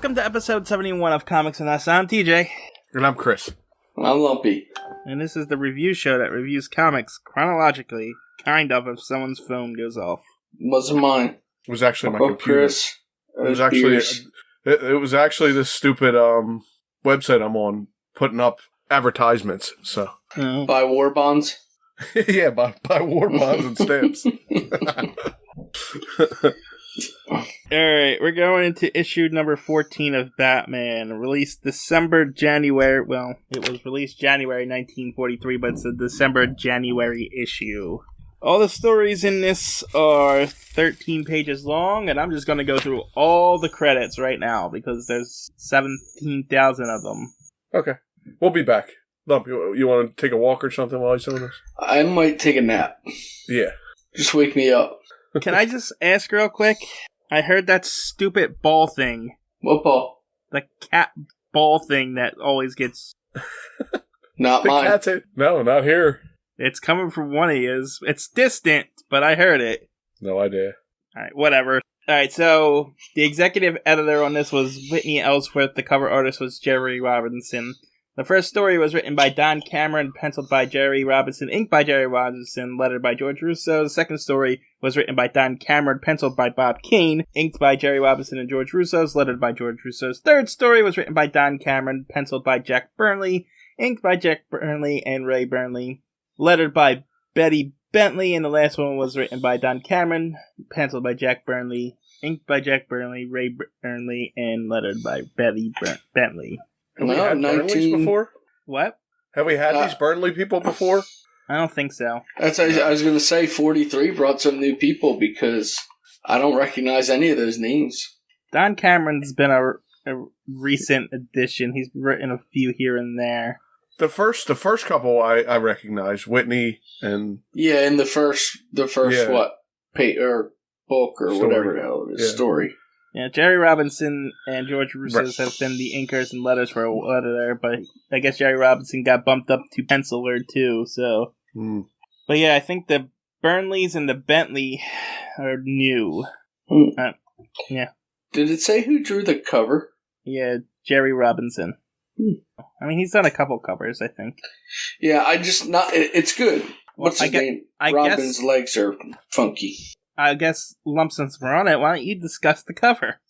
Welcome to episode 71 of Comics and Us. I'm TJ. And I'm Chris. I'm Lumpy. And this is the review show that reviews comics chronologically, kind of, if someone's phone goes off. Wasn't mine. It was actually my computer. Chris. It was actually this stupid website I'm on putting up advertisements. So Buy war bonds? yeah, buy war bonds and stamps. Alright, we're going into issue number 14 of Batman, released January, well, it was released January 1943, but it's a December-January issue. All the stories in this are 13 pages long, and I'm just going to go through all the credits right now, because there's 17,000 of them. Okay, we'll be back. Lump, you want to take a walk or something while he's doing this? I might take a nap. Yeah. Just wake me up. Can I just ask real quick? I heard that stupid ball thing. What ball? The cat ball thing that always gets... Not mine. No, not here. It's coming from one of yous. It's distant, but I heard it. No idea. Alright, whatever. Alright, so the executive editor on this was Whitney Ellsworth. The cover artist was Jerry Robinson. The first story was written by Don Cameron, penciled by Jerry Robinson, inked by Jerry Robinson, lettered by George Russo. The second story was written by Don Cameron, penciled by Bob Kane, inked by Jerry Robinson and George Russo, lettered by George Russo's third story was written by Don Cameron, penciled by Jack Burnley, inked by Jack Burnley and Ray Burnley, lettered by Betty Bentley, and the last one was written by Don Cameron, penciled by Jack Burnley, inked by Jack Burnley, Ray Burnley, and lettered by Betty Bentley. Have we had Burnleys before? What? Have we had these Burnley people before? I don't think so. I was going to say 43 brought some new people because I don't recognize any of those names. Don Cameron's been a recent addition. He's written a few here and there. The first couple I recognize, Whitney and... Yeah, in the first what? Book or story. Whatever the hell it is. Story. Yeah, Jerry Robinson and George Russo have been the inkers and letters for a while there, but I guess Jerry Robinson got bumped up to penciler too, so... But yeah, I think the Burnleys and the Bentley are new. Yeah. Did it say who drew the cover? Yeah, Jerry Robinson. I mean, he's done a couple covers, I think. Yeah, it's good. What's his name? Robin's legs are funky. I guess, Lump, since we're on it, why don't you discuss the cover?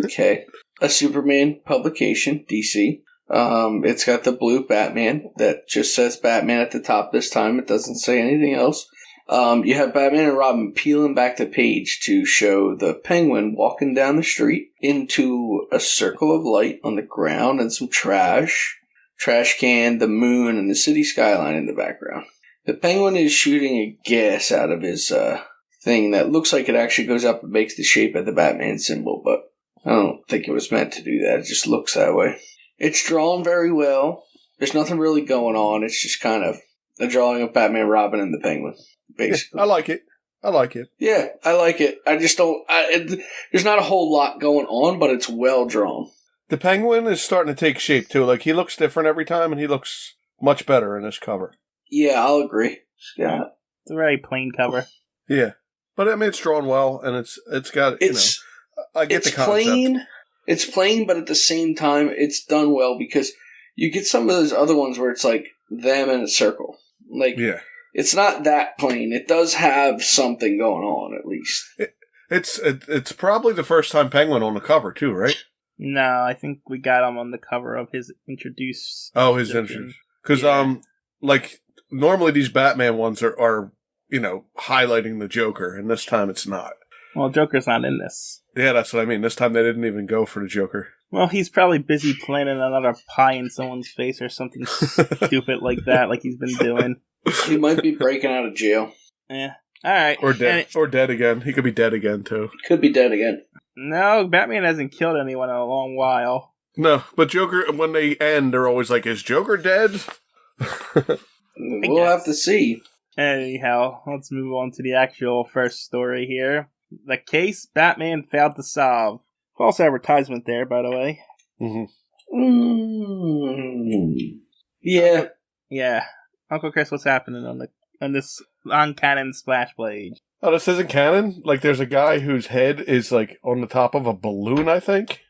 Okay. A Superman publication, DC. It's got the blue Batman that just says Batman at the top this time. It doesn't say anything else. You have Batman and Robin peeling back the page to show the Penguin walking down the street into a circle of light on the ground and some trash can, the moon, and the city skyline in the background. The Penguin is shooting a gas out of his thing that looks like it actually goes up and makes the shape of the Batman symbol, but I don't think it was meant to do that. It just looks that way. It's drawn very well. There's nothing really going on. It's just kind of a drawing of Batman, Robin, and the Penguin, basically. Yeah, I like it. Yeah, I like it. I just don't... there's not a whole lot going on, but it's well drawn. The Penguin is starting to take shape, too. Like, he looks different every time, and he looks much better in this cover. Yeah, I'll agree. Yeah. It's a very plain cover. Yeah. But, I mean, it's drawn well, and it's got, I get the concept. It's plain, but at the same time, it's done well, because you get some of those other ones where it's like them in a circle. Like, it's not that plain. It does have something going on, at least. It's probably the first time Penguin on the cover, too, right? No, I think we got him on the cover of his introduce. Oh, his introduce. Because, like, normally these Batman ones are highlighting the Joker, and this time it's not. Well, Joker's not in this. Yeah, that's what I mean. This time they didn't even go for the Joker. Well, he's probably busy planting another pie in someone's face or something stupid like that, like he's been doing. He might be breaking out of jail. Yeah. Alright. Or dead. Or dead again. He could be dead again, too. Could be dead again. No, Batman hasn't killed anyone in a long while. No, but Joker, when they end, they're always like, is Joker dead? We'll have to see. Anyhow, let's move on to the actual first story here. The case Batman failed to solve. False advertisement there, by the way. Yeah. Yeah. Uncle Chris, what's happening on this non-canon splash page. Oh, this isn't canon? Like, there's a guy whose head is, like, on the top of a balloon, I think?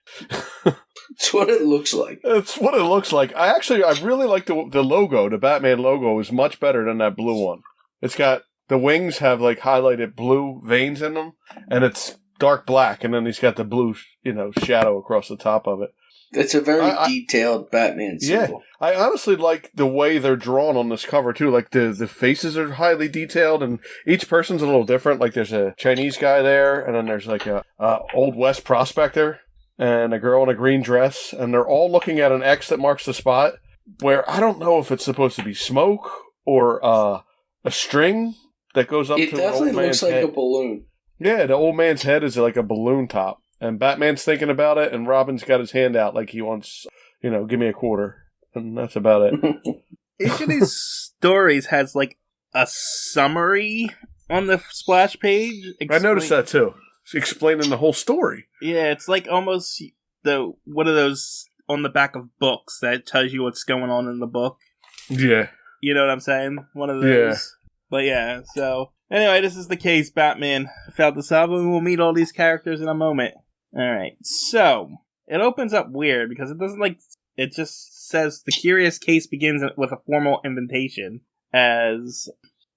It's what it looks like. It's what it looks like. I really like the logo. The Batman logo is much better than that blue one. It's got, the wings have, like, highlighted blue veins in them, and it's dark black, and then he's got the blue, shadow across the top of it. It's a very detailed Batman symbol. Yeah, I honestly like the way they're drawn on this cover, too. Like, the faces are highly detailed, and each person's a little different. Like, there's a Chinese guy there, and then there's, like, a Old West prospector, and a girl in a green dress, and they're all looking at an X that marks the spot, where I don't know if it's supposed to be smoke, or a string that goes up to an old man's head. It definitely looks like a balloon. Yeah, the old man's head is like a balloon top. And Batman's thinking about it, and Robin's got his hand out like he wants, give me a quarter. And that's about it. Each of these stories has, like, a summary on the splash page. I noticed that, too. It's explaining the whole story. Yeah, it's like almost one of those on the back of books that tells you what's going on in the book. Yeah. You know what I'm saying? One of those. Yeah. But yeah, so... Anyway, this is the case. Batman found this album. We'll meet all these characters in a moment. Alright, so... It opens up weird, because it doesn't, like... It just says, the curious case begins with a formal invitation, as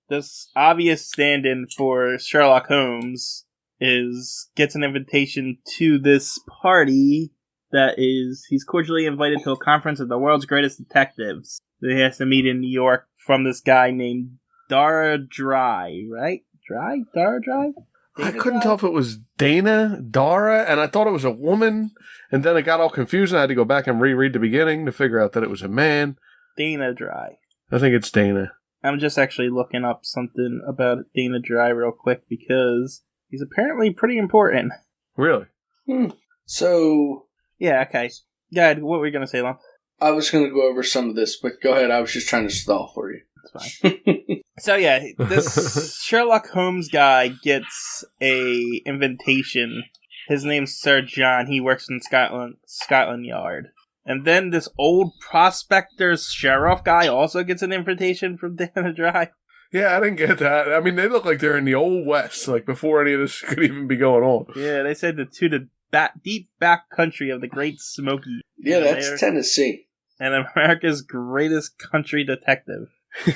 this obvious stand-in for Sherlock Holmes gets an invitation to this party that he's cordially invited to a conference of the world's greatest detectives that he has to meet in New York from this guy named Dara Dry, right? Dara Dry? I couldn't tell if it was Dara, and I thought it was a woman, and then it got all confused, and I had to go back and reread the beginning to figure out that it was a man. Dana Dry. I think it's Dana. I'm just actually looking up something about Dana Dry real quick, because he's apparently pretty important. Really? So... Yeah, okay. Good. What were you going to say, Lump? I was going to go over some of this, but go ahead. I was just trying to stall for you. That's fine. So yeah, this Sherlock Holmes guy gets a invitation. His name's Sir John. He works in Scotland Yard. And then this old prospector's sheriff guy also gets an invitation from Dana Dry. Yeah, I didn't get that. I mean, they look like they're in the Old West, like before any of this could even be going on. Yeah, they said the deep back country of the Great Smoky. Yeah, that's Tennessee. And America's greatest country detective.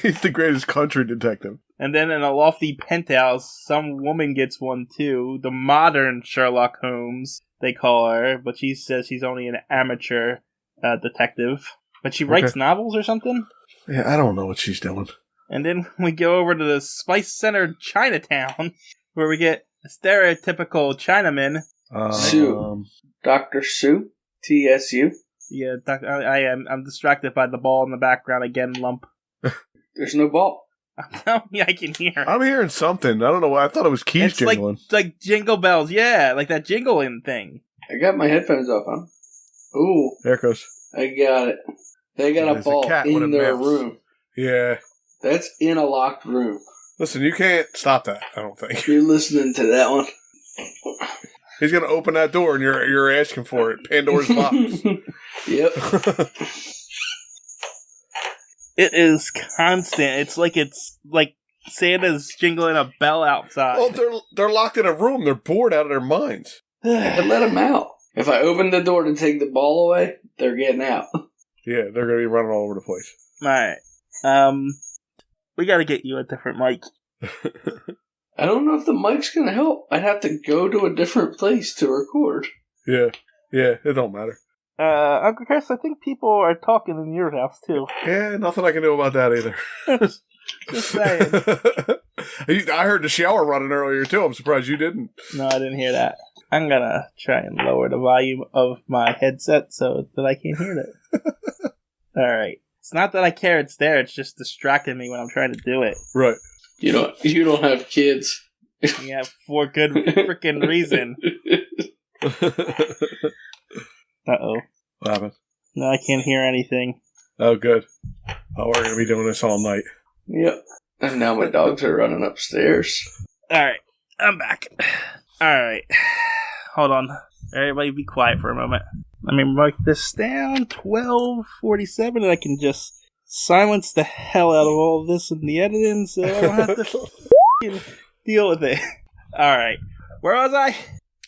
He's the greatest country detective. And then in a lofty penthouse, some woman gets one too. The modern Sherlock Holmes, they call her, but she says she's only an amateur detective. But she writes novels or something? Yeah, I don't know what she's doing. And then we go over to the spice-centered Chinatown, where we get a stereotypical Chinaman. Sue. Dr. Sue? TSU? Yeah, I'm distracted by the ball in the background again, Lump. There's no ball. Yeah, I can hear. I'm hearing something. I don't know why. I thought it was keys jingling. Like jingle bells. Yeah, like that jingling thing. I got my headphones off, huh? Ooh. There it goes. I got it. They got a ball in their room. Yeah. That's in a locked room. Listen, you can't stop that, I don't think. You're listening to that one. He's going to open that door and you're asking for it. Pandora's box. Yep. It is constant. It's like Santa's jingling a bell outside. Well, they're locked in a room. They're bored out of their minds. But let them out. If I open the door to take the ball away, they're getting out. Yeah, they're going to be running all over the place. Alright. We got to get you a different mic. I don't know if the mic's going to help. I'd have to go to a different place to record. Yeah, it don't matter. Uncle Chris, I think people are talking in your house, too. Yeah, nothing I can do about that either. Just saying. I heard the shower running earlier, too. I'm surprised you didn't. No, I didn't hear that. I'm gonna try and lower the volume of my headset so that I can hear it. Alright. It's not that I care it's there, it's just distracting me when I'm trying to do it. Right. You don't have kids. Yeah, for good freaking reason. Uh-oh. What happened? No, I can't hear anything. Oh, good. Oh, we're going to be doing this all night. Yep. And now my dogs are running upstairs. Alright, I'm back. Alright. Hold on. Everybody be quiet for a moment. Let me mark this down. 12:47, and I can just silence the hell out of all of this in the editing, so I don't have to deal with it. Alright. Where was I?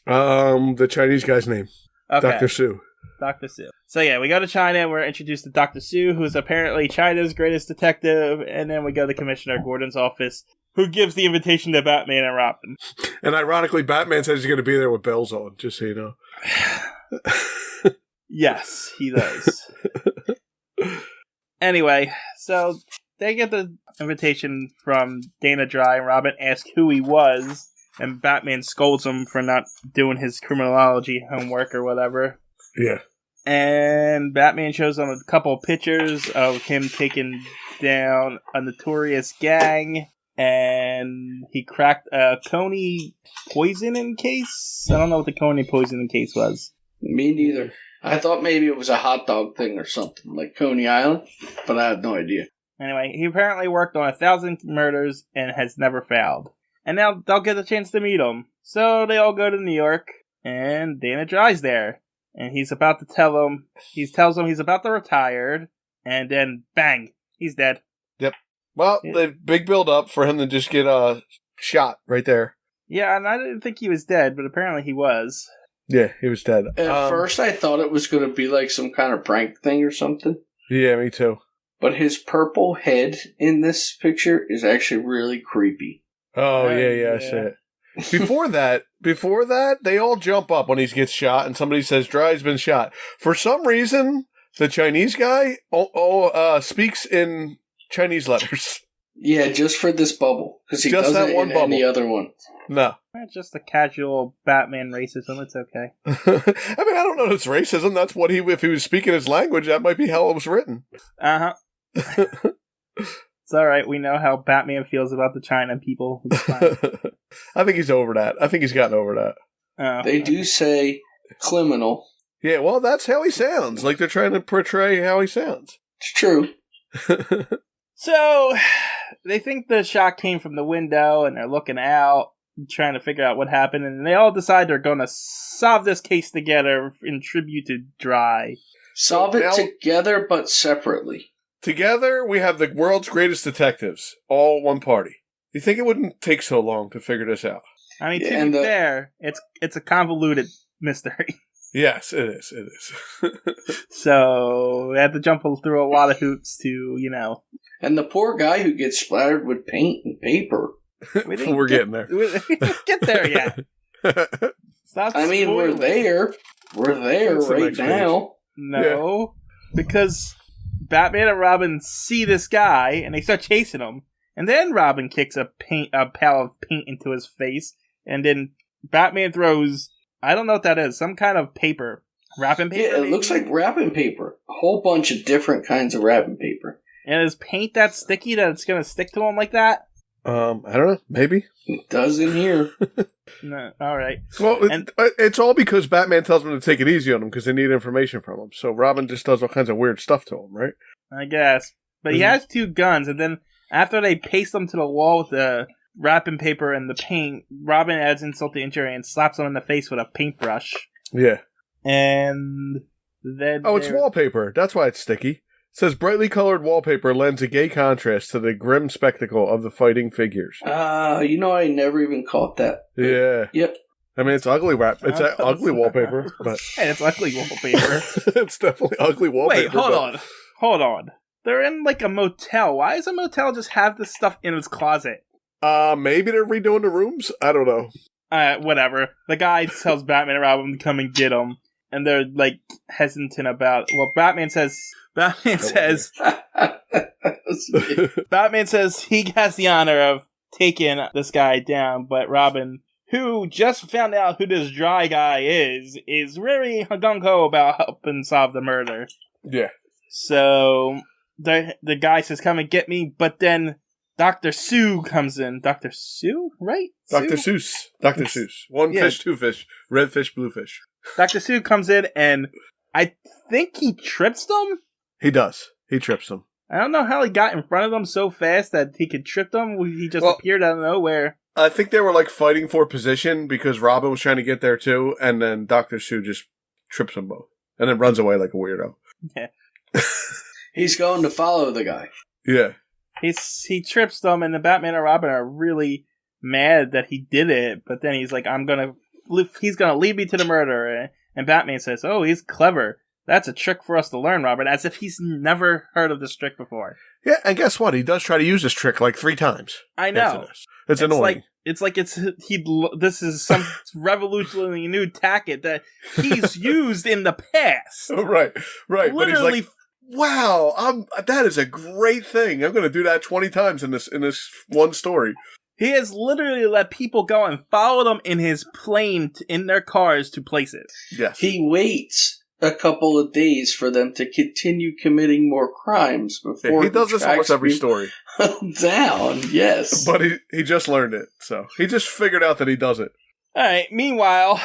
The Chinese guy's name. Okay. Dr. Sue. Dr. Sue. So yeah, we go to China and we're introduced to Dr. Sue, who's apparently China's greatest detective, and then we go to Commissioner Gordon's office, who gives the invitation to Batman and Robin. And ironically, Batman says he's going to be there with bells on, just so you know. Yes, he does. Anyway, so they get the invitation from Dana Dry, and Robin asks who he was, and Batman scolds him for not doing his criminology homework or whatever. Yeah. And Batman shows them a couple of pictures of him taking down a notorious gang, and he cracked a Coney poisoning case? I don't know what the Coney poisoning case was. Me neither. I thought maybe it was a hot dog thing or something, like Coney Island, but I have no idea. Anyway, he apparently worked on 1,000 murders and has never failed. And now they'll get a chance to meet him. So they all go to New York, and Dana Dry's there. And he's about to tell him, tells him he's about to retire, and then bang, he's dead. Yep. Well, the big build up for him to just get shot right there. Yeah, and I didn't think he was dead, but apparently he was. Yeah, he was dead. At first I thought it was going to be like some kind of prank thing or something. Yeah, me too. But his purple head in this picture is actually really creepy. Oh, yeah, I see it. Before that, they all jump up when he gets shot, and somebody says, Dry's been shot. For some reason, the Chinese guy speaks in Chinese letters. Yeah, just for this bubble. Because he just doesn't that one in bubble. any other one. No. Just a casual Batman racism, it's okay. I mean, I don't know if it's racism. That's what if he was speaking his language, that might be how it was written. Uh-huh. It's alright, we know how Batman feels about the China people. It's fine. I think he's over that. I think he's gotten over that. Oh, they do say criminal. Yeah, well, that's how he sounds. Like they're trying to portray how he sounds. It's true. So, they think the shot came from the window, and they're looking out, trying to figure out what happened, and they all decide they're going to solve this case together in tribute to Dry. Solve it together, but separately. Together, we have the world's greatest detectives, all one party. You think it wouldn't take so long to figure this out? I mean, to be fair, it's a convoluted mystery. Yes, it is. It is. So, we had to jump through a lot of hoops to, And the poor guy who gets splattered with paint and paper. We're getting there. We didn't get there yet. I mean, we're there. We're there right now. No, because Batman and Robin see this guy, and they start chasing him. And then Robin kicks a pile of paint into his face, and then Batman throws, I don't know what that is, some kind of paper. Wrapping paper? Yeah, it looks like wrapping paper. A whole bunch of different kinds of wrapping paper. And is paint that sticky that it's going to stick to him like that? I don't know. Maybe. It does in here. No, alright. Well, it's all because Batman tells them to take it easy on him because they need information from him. So Robin just does all kinds of weird stuff to him, right? I guess. But he has two guns, and then after they paste them to the wall with the wrapping paper and the paint, Robin adds insult to injury and slaps him in the face with a paintbrush. Yeah. And then... Oh, it's wallpaper. That's why it's sticky. It says brightly colored wallpaper lends a gay contrast to the grim spectacle of the fighting figures. I never even caught that. Yeah. Yep. I mean, it's ugly It's ugly wallpaper, but it's ugly wallpaper. It's definitely ugly wallpaper. Wait, hold on. They're in like a motel. Why does a motel just have this stuff in its closet? Maybe they're redoing the rooms. I don't know. Whatever. The guy tells Batman and Robin to come and get him, and they're like hesitant about. Well, Batman says he has the honor of taking this guy down, but Robin, who just found out who this Dry guy is very gung-ho about helping solve the murder. Yeah. So the guy says, come and get me, but then Dr. Sue comes in. Dr. Sue, right? Dr. Seuss. Dr. Seuss. One fish, two fish. Red fish, blue fish. Dr. Sue comes in, and I think he trips them? He does. He trips them. I don't know how he got in front of them so fast that he could trip them. He just appeared out of nowhere. I think they were like fighting for position because Robin was trying to get there too, and then Dr. Sue just trips them both. And then runs away like a weirdo. Yeah. He's going to follow the guy. Yeah. He trips them, and the Batman and Robin are really mad that he did it. But then he's like, he's gonna lead me to the murder. And Batman says, "Oh, he's clever. That's a trick for us to learn, Robin." As if he's never heard of this trick before. Yeah, and guess what? He does try to use this trick like 3 times. I know. It's annoying. This is some revolutionary new tactic that he's used in the past. Right. Literally, but he's like, wow, that is a great thing. I'm going to do that 20 times in this one story. He has literally let people go and follow them in his plane in their cars to places. Yes. He waits a couple of days for them to continue committing more crimes before he does this almost every story. Down, yes. But he just learned it, so he just figured out that he does it. All right. Meanwhile,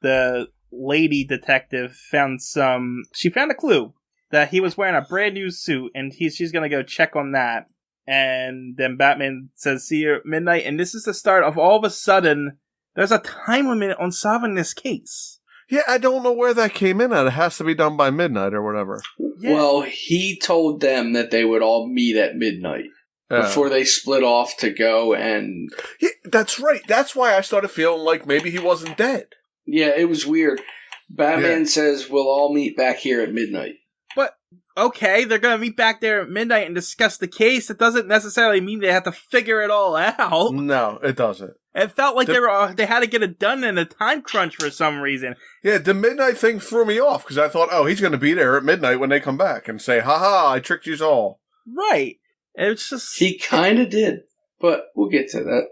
the lady detective found a clue that he was wearing a brand new suit, and she's gonna go check on that. And then Batman says, "See you at midnight." And this is the start of all of a sudden, there's a time limit on solving this case. Yeah, I don't know where that came in at. It has to be done by midnight or whatever. Yeah. Well, he told them that they would all meet at midnight before they split off to go and... Yeah, that's right. That's why I started feeling like maybe he wasn't dead. Yeah, it was weird. Batman says, "We'll all meet back here at midnight." But, okay, they're going to meet back there at midnight and discuss the case. It doesn't necessarily mean they have to figure it all out. No, it doesn't. It felt like they had to get it done in a time crunch for some reason. Yeah, the midnight thing threw me off because I thought, oh, he's going to be there at midnight when they come back and say, "Ha, I tricked you all." Right. It's just... He kind of did, but we'll get to that.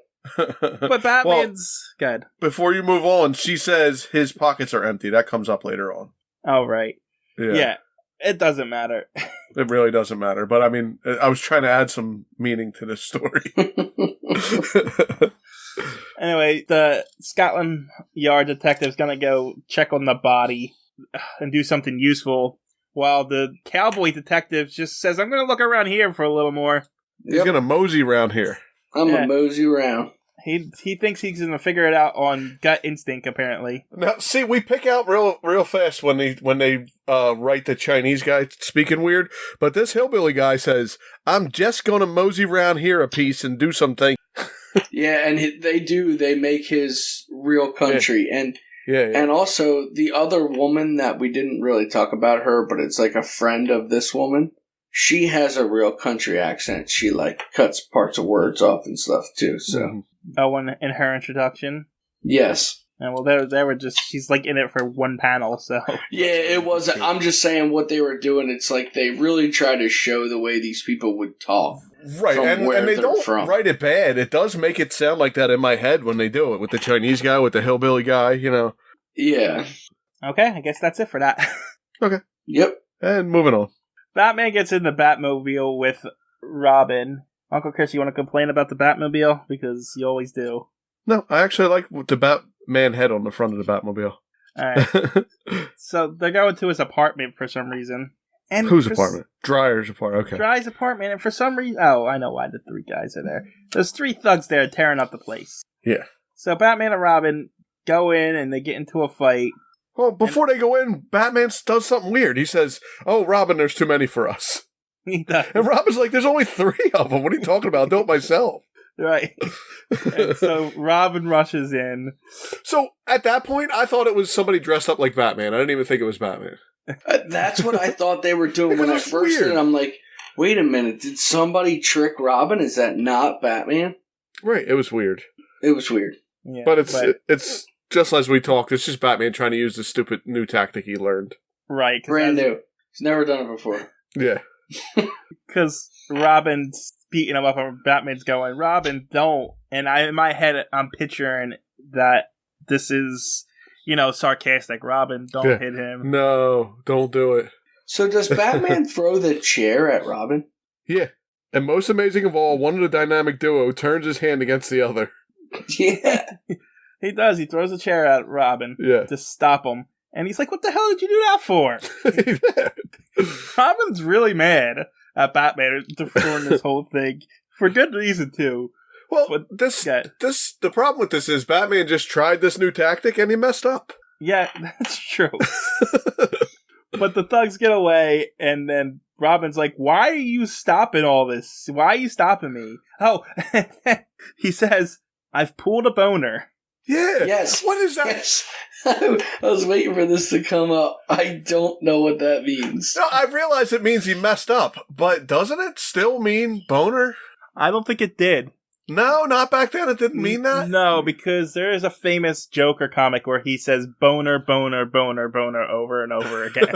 But Batman's... good. Before you move on, she says his pockets are empty. That comes up later on. Oh, right. Yeah. It doesn't matter. It really doesn't matter. But, I mean, I was trying to add some meaning to this story. Anyway, the Scotland Yard detective's gonna go check on the body and do something useful, while the cowboy detective just says, "I'm gonna look around here for a little more." He's gonna mosey around here. I'm gonna mosey around. He thinks he's gonna figure it out on gut instinct, apparently. Now, see, we pick out real fast when they write the Chinese guy speaking weird, but this hillbilly guy says, "I'm just gonna mosey around here a piece and do something." Yeah, and they make his real country. Yeah. And also, the other woman that we didn't really talk about her, but it's like a friend of this woman, she has a real country accent. She, like, cuts parts of words off and stuff, too, so... Oh, in her introduction? Yes. And well, they were just... She's, like, in it for one panel, so... Yeah, it wasn't... I'm just saying what they were doing. It's like they really try to show the way these people would talk. Right, and they don't write it bad. It does make it sound like that in my head when they do it, with the Chinese guy, with the hillbilly guy, you know. Yeah. Okay, I guess that's it for that. Okay. Yep. And moving on. Batman gets in the Batmobile with Robin. Uncle Chris, you want to complain about the Batmobile? Because you always do. No, I actually like the Batman head on the front of the Batmobile. Alright. So they're going to his apartment for some reason. And whose apartment? Dryer's apartment, okay. Dryer's apartment, and for some reason... Oh, I know why the 3 guys are there. There's 3 thugs there tearing up the place. Yeah. So Batman and Robin go in, and they get into a fight. Well, before they go in, Batman does something weird. He says, "Oh, Robin, there's too many for us." He does. And Robin's like, "There's only 3 of them. What are you talking about? I'll do it myself." Right. And so Robin rushes in. So at that point, I thought it was somebody dressed up like Batman. I didn't even think it was Batman. That's what I thought they were doing when I first did it. I'm like, wait a minute, did somebody trick Robin? Is that not Batman? Right, it was weird. It was weird. Yeah, but it's just as we talked, it's just Batman trying to use the stupid new tactic he learned. Right. Brand new. He's never done it before. Yeah. Because Robin's beating him up and Batman's going, "Robin, don't." And in my head, I'm picturing that this is... sarcastic. "Robin, don't hit him." No, don't do it. So does Batman throw the chair at Robin? Yeah. And most amazing of all, one of the dynamic duo turns his hand against the other. Yeah. He does. He throws a chair at Robin to stop him. And he's like, "What the hell did you do that for?" Robin's really mad at Batman during this whole thing. For good reason, too. Well, but the problem with this is Batman just tried this new tactic and he messed up. Yeah, that's true. But the thugs get away, and then Robin's like, why are you stopping all this? Why are you stopping me? Oh, he says, I've pulled a boner. Yeah. Yes. What is that? Yes. I was waiting for this to come up. I don't know what that means. No, I realize it means he messed up, but doesn't it still mean boner? I don't think it did. No, not back then. It didn't mean that. No, because there is a famous Joker comic where he says boner, boner, boner, boner over and over again.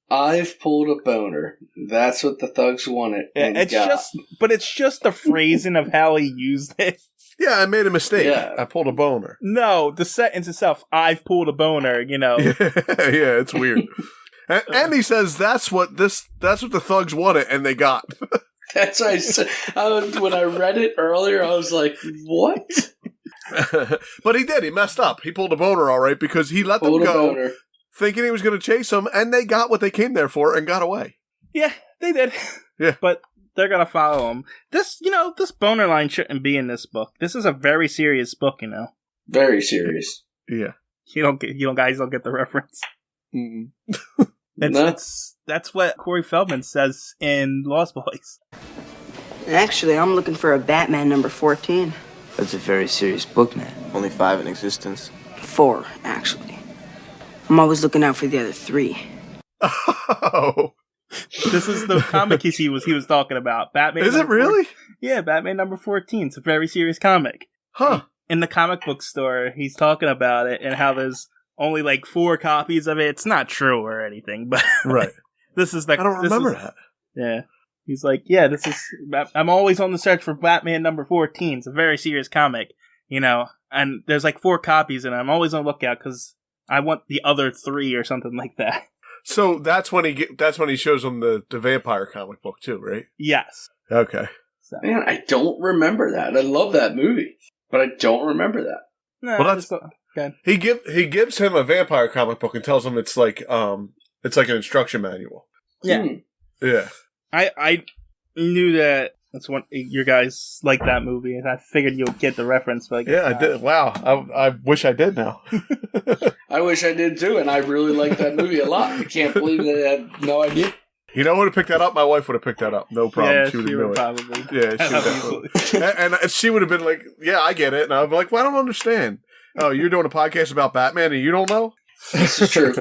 I've pulled a boner. That's what the thugs wanted. It's just the phrasing of how he used it. Yeah, I made a mistake. Yeah. I pulled a boner. No, the sentence itself, I've pulled a boner, Yeah, it's weird. and he says that's what the thugs wanted and they got. That's what I said. When I read it earlier, I was like, what? But he did. He messed up. He pulled a boner all right because he let them go thinking he was going to chase them, and they got what they came there for and got away. Yeah, they did. Yeah. But they're going to follow him. This boner line shouldn't be in this book. This is a very serious book, Very serious. Yeah. You guys don't get the reference. Mm-mm. That's what Corey Feldman says in Lost Boys. Actually, I'm looking for a Batman number 14. That's a very serious book, man. Only 5 in existence. 4, actually. I'm always looking out for the other 3. Oh. This is the comic he was talking about. Batman. Is it really? Yeah, Batman number 14. It's a very serious comic. Huh. In the comic book store, he's talking about it and how there's only like 4 copies of it. It's not true or anything, but right. This is I don't remember that. Yeah. He's like, yeah, I'm always on the search for Batman number 14. It's a very serious comic, and there's like 4 copies and I'm always on the lookout because I want the other 3 or something like that. So that's when he shows them the vampire comic book too, right? Yes. Okay. So. Man, I don't remember that. I love that movie, but I don't remember that. No, well, that's okay. He gives him a vampire comic book and tells him it's like an instruction manual. Yeah. Yeah. I knew that that's what your guys like that movie, and I figured you'll get the reference. But I did. Wow, I wish I did now. I wish I did too, and I really like that movie a lot. I can't believe that I had no idea. You know who would have picked that up? My wife would have picked that up. No problem. Yeah, she would probably. Yeah, she would definitely. and she would have been like, "Yeah, I get it," and I'd be like, "Well, I don't understand. Oh, you're doing a podcast about Batman, and you don't know?" This is true.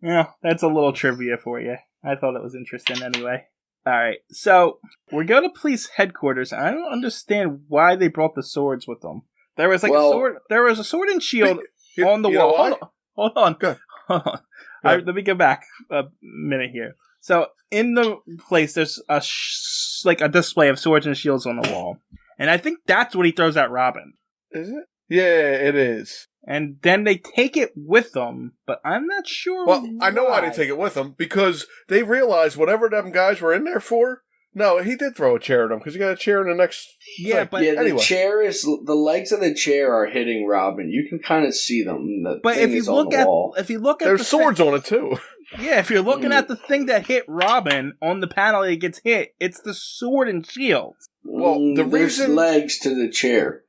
Yeah, that's a little trivia for you. I thought it was interesting anyway. Alright, so we go to police headquarters. I don't understand why they brought the swords with them. There was a sword. There was a sword and shield on the wall. Hold on. Let me go back a minute here. So in the place, there's a display of swords and shields on the wall, and I think that's what he throws at Robin. Is it? Yeah, it is. And then they take it with them, but I'm not sure. Well, I know why they take it with them, because they realized whatever them guys were in there for. No, he did throw a chair at them, because he got a chair in the next. Yeah, thing. but anyway. The legs of the chair are hitting Robin. You can kind of see them. But if you look at, there's swords on it too. Yeah, if you're looking at the thing that hit Robin on the panel that gets hit, it's the sword and shield. Well, there's legs to the chair.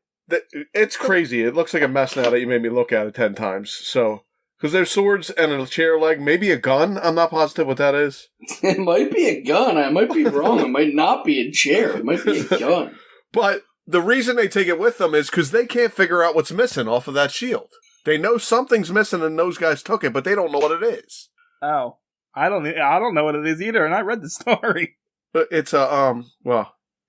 It's crazy. It looks like a mess now that you made me look at it 10 times. So, because there's swords and a chair leg, maybe a gun. I'm not positive what that is. It might be a gun. I might be wrong. It might not be a chair. It might be a gun. But the reason they take it with them is because they can't figure out what's missing off of that shield. They know something's missing and those guys took it, but they don't know what it is. Oh, I don't know what it is either, and I read the story. But it's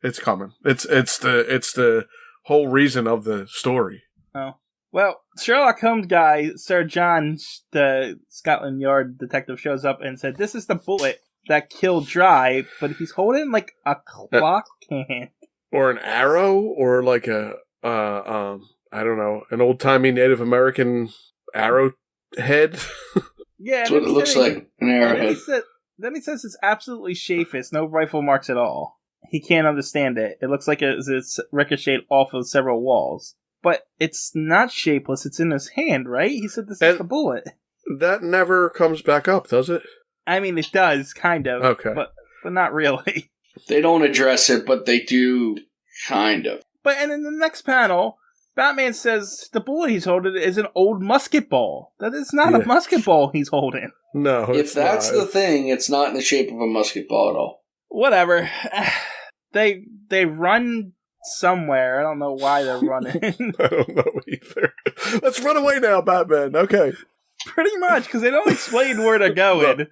it's coming. It's the whole reason of the story. Oh. Well, Sherlock Holmes guy, Sir John, the Scotland Yard detective, shows up and said, "This is the bullet that killed Dry," but he's holding like a clock hand. Or an arrow, or like I don't know, an old-timey Native American arrow head. Yeah, that's what it looks like, an arrowhead. Then he says it's absolutely shapeless, no rifle marks at all. He can't understand it. It looks like it's ricocheted off of several walls. But it's not shapeless, it's in his hand, right? He said this is the bullet. That never comes back up, does it? I mean, it does, kind of. Okay. But not really. They don't address it, but they do, kind of. But and in the next panel, Batman says the bullet he's holding is an old musket ball. That is not a musket ball he's holding. No, if that's the thing, it's not in the shape of a musket ball at all. Whatever. They run somewhere. I don't know why they're running. I don't know either. Let's run away now, Batman. Okay. Pretty much, because they don't explain where they're going.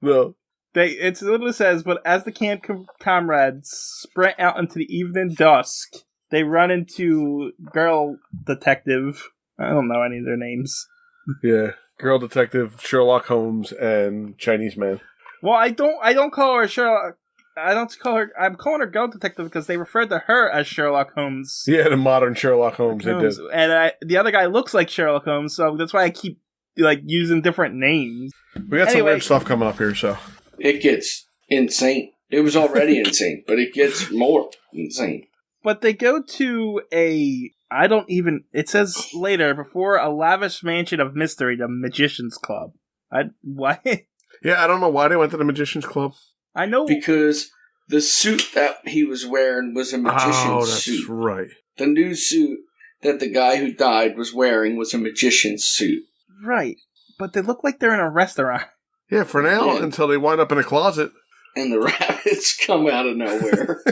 No. It literally says, but as the camp comrades sprint out into the evening dusk, they run into Girl Detective. I don't know any of their names. Yeah. Girl Detective, Sherlock Holmes, and Chinese Man. Well, I don't call her Sherlock. I'm calling her Girl Detective because they referred to her as Sherlock Holmes. Yeah, the modern Sherlock Holmes, they did. And the other guy looks like Sherlock Holmes, so that's why I keep using different names. We got some weird stuff coming up here, so. It gets insane. It was already insane, but it gets more insane. But they go to it says later, before a lavish mansion of mystery, the Magician's Club. What? Yeah, I don't know why they went to the Magician's Club. I know. Because the suit that he was wearing was a magician's suit. Oh, that's right. The new suit that the guy who died was wearing was a magician's suit. Right. But they look like they're in a restaurant. Yeah, for now, until they wind up in a closet. And the rabbits come out of nowhere.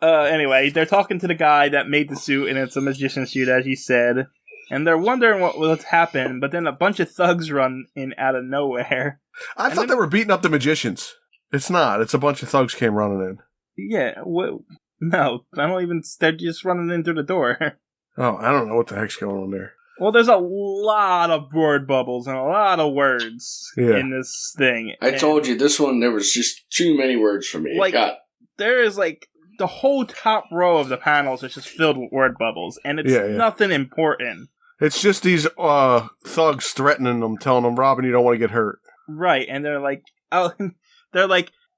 Anyway, they're talking to the guy that made the suit, and it's a magician's suit, as you said. And they're wondering what's happened, but then a bunch of thugs run in out of nowhere. I thought they were beating up the magicians. It's not. It's a bunch of thugs came running in. Yeah, no, I don't even... They're just running in through the door. Oh, I don't know what the heck's going on there. Well, there's a lot of word bubbles and a lot of words in this thing. I told you, this one, there was just too many words for me. There is, the whole top row of the panels is just filled with word bubbles, and it's nothing important. It's just these thugs threatening them, telling them, Robin, you don't want to get hurt. Right, and they're like,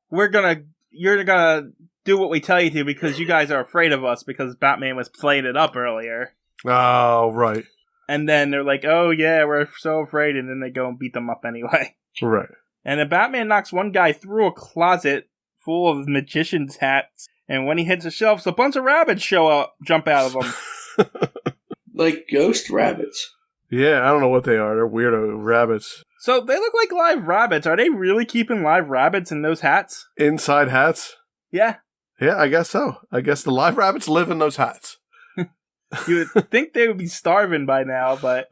you're gonna do what we tell you to because you guys are afraid of us because Batman was playing it up earlier. Oh, right. And then they're like, oh yeah, we're so afraid, and then they go and beat them up anyway. Right. And then Batman knocks one guy through a closet full of magician's hats, and when he hits the shelves, a bunch of rabbits jump out of them. Like ghost rabbits. Yeah, I don't know what they are. They're weirdo rabbits. So they look like live rabbits. Are they really keeping live rabbits in those hats? Inside hats? Yeah. Yeah, I guess so. I guess the live rabbits live in those hats. You would think they would be starving by now, but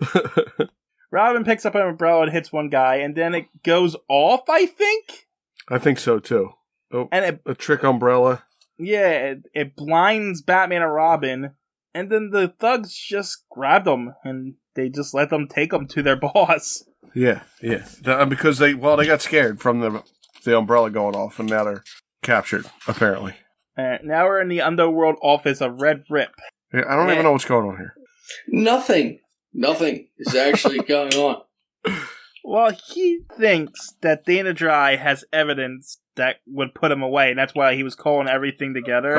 Robin picks up an umbrella and hits one guy, and then it goes off, I think? I think so, too. Oh, and a trick umbrella. Yeah, it blinds Batman and Robin, and then the thugs just grab them, and they just let them take them to their boss. Yeah. Because they got scared from the umbrella going off, and now they're captured, apparently. Now we're in the underworld office of Red Rip. Yeah, I don't even know what's going on here. Nothing is actually going on. Well, he thinks that Dana Dry has evidence that would put him away, and that's why he was calling everything together.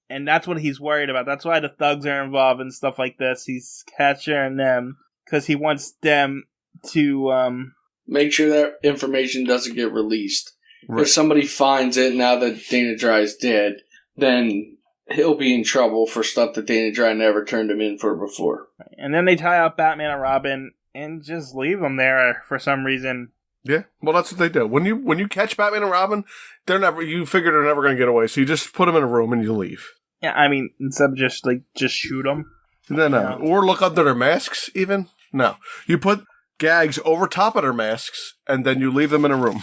And that's what he's worried about. That's why the thugs are involved and stuff like this. He's capturing them because he wants them to make sure that information doesn't get released. Right. If somebody finds it now that Dana Dry's dead, then he'll be in trouble for stuff that Dana Dry never turned him in for before. And then they tie up Batman and Robin and just leave them there for some reason. Yeah, well, that's what they do. When you catch Batman and Robin, you figure they're never going to get away, so you just put them in a room and you leave. Yeah, I mean, instead of just shoot them. No. Or look under their masks, even. No. You put gags over top of their masks, and then you leave them in a room.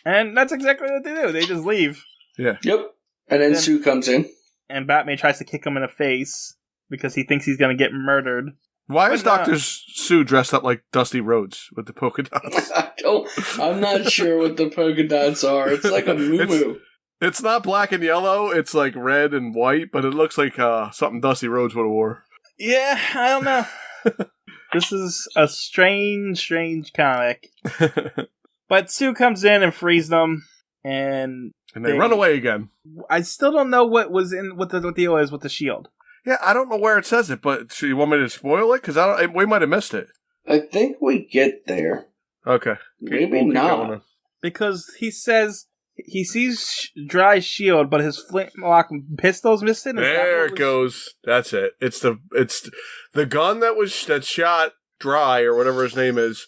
And that's exactly what they do. They just leave. Yeah. Yep. And then Sue comes in. And Batman tries to kick him in the face because he thinks he's going to get murdered. Why is Dr. Sue dressed up like Dusty Rhodes with the polka dots? I'm not sure what the polka dots are. It's like a moo-moo. It's not black and yellow. It's like red and white, but it looks like something Dusty Rhodes would have wore. Yeah, I don't know. This is a strange comic. But Sue comes in and frees them, and they run away again. I still don't know what the deal is with the shield. Yeah, I don't know where it says it, but you want me to spoil it? Because we might have missed it. I think we get there. Okay. Maybe not. Because he says he sees Dry's shield, but his flintlock pistol's missing. There it goes. That's it. It's the gun that shot Dry, or whatever his name is,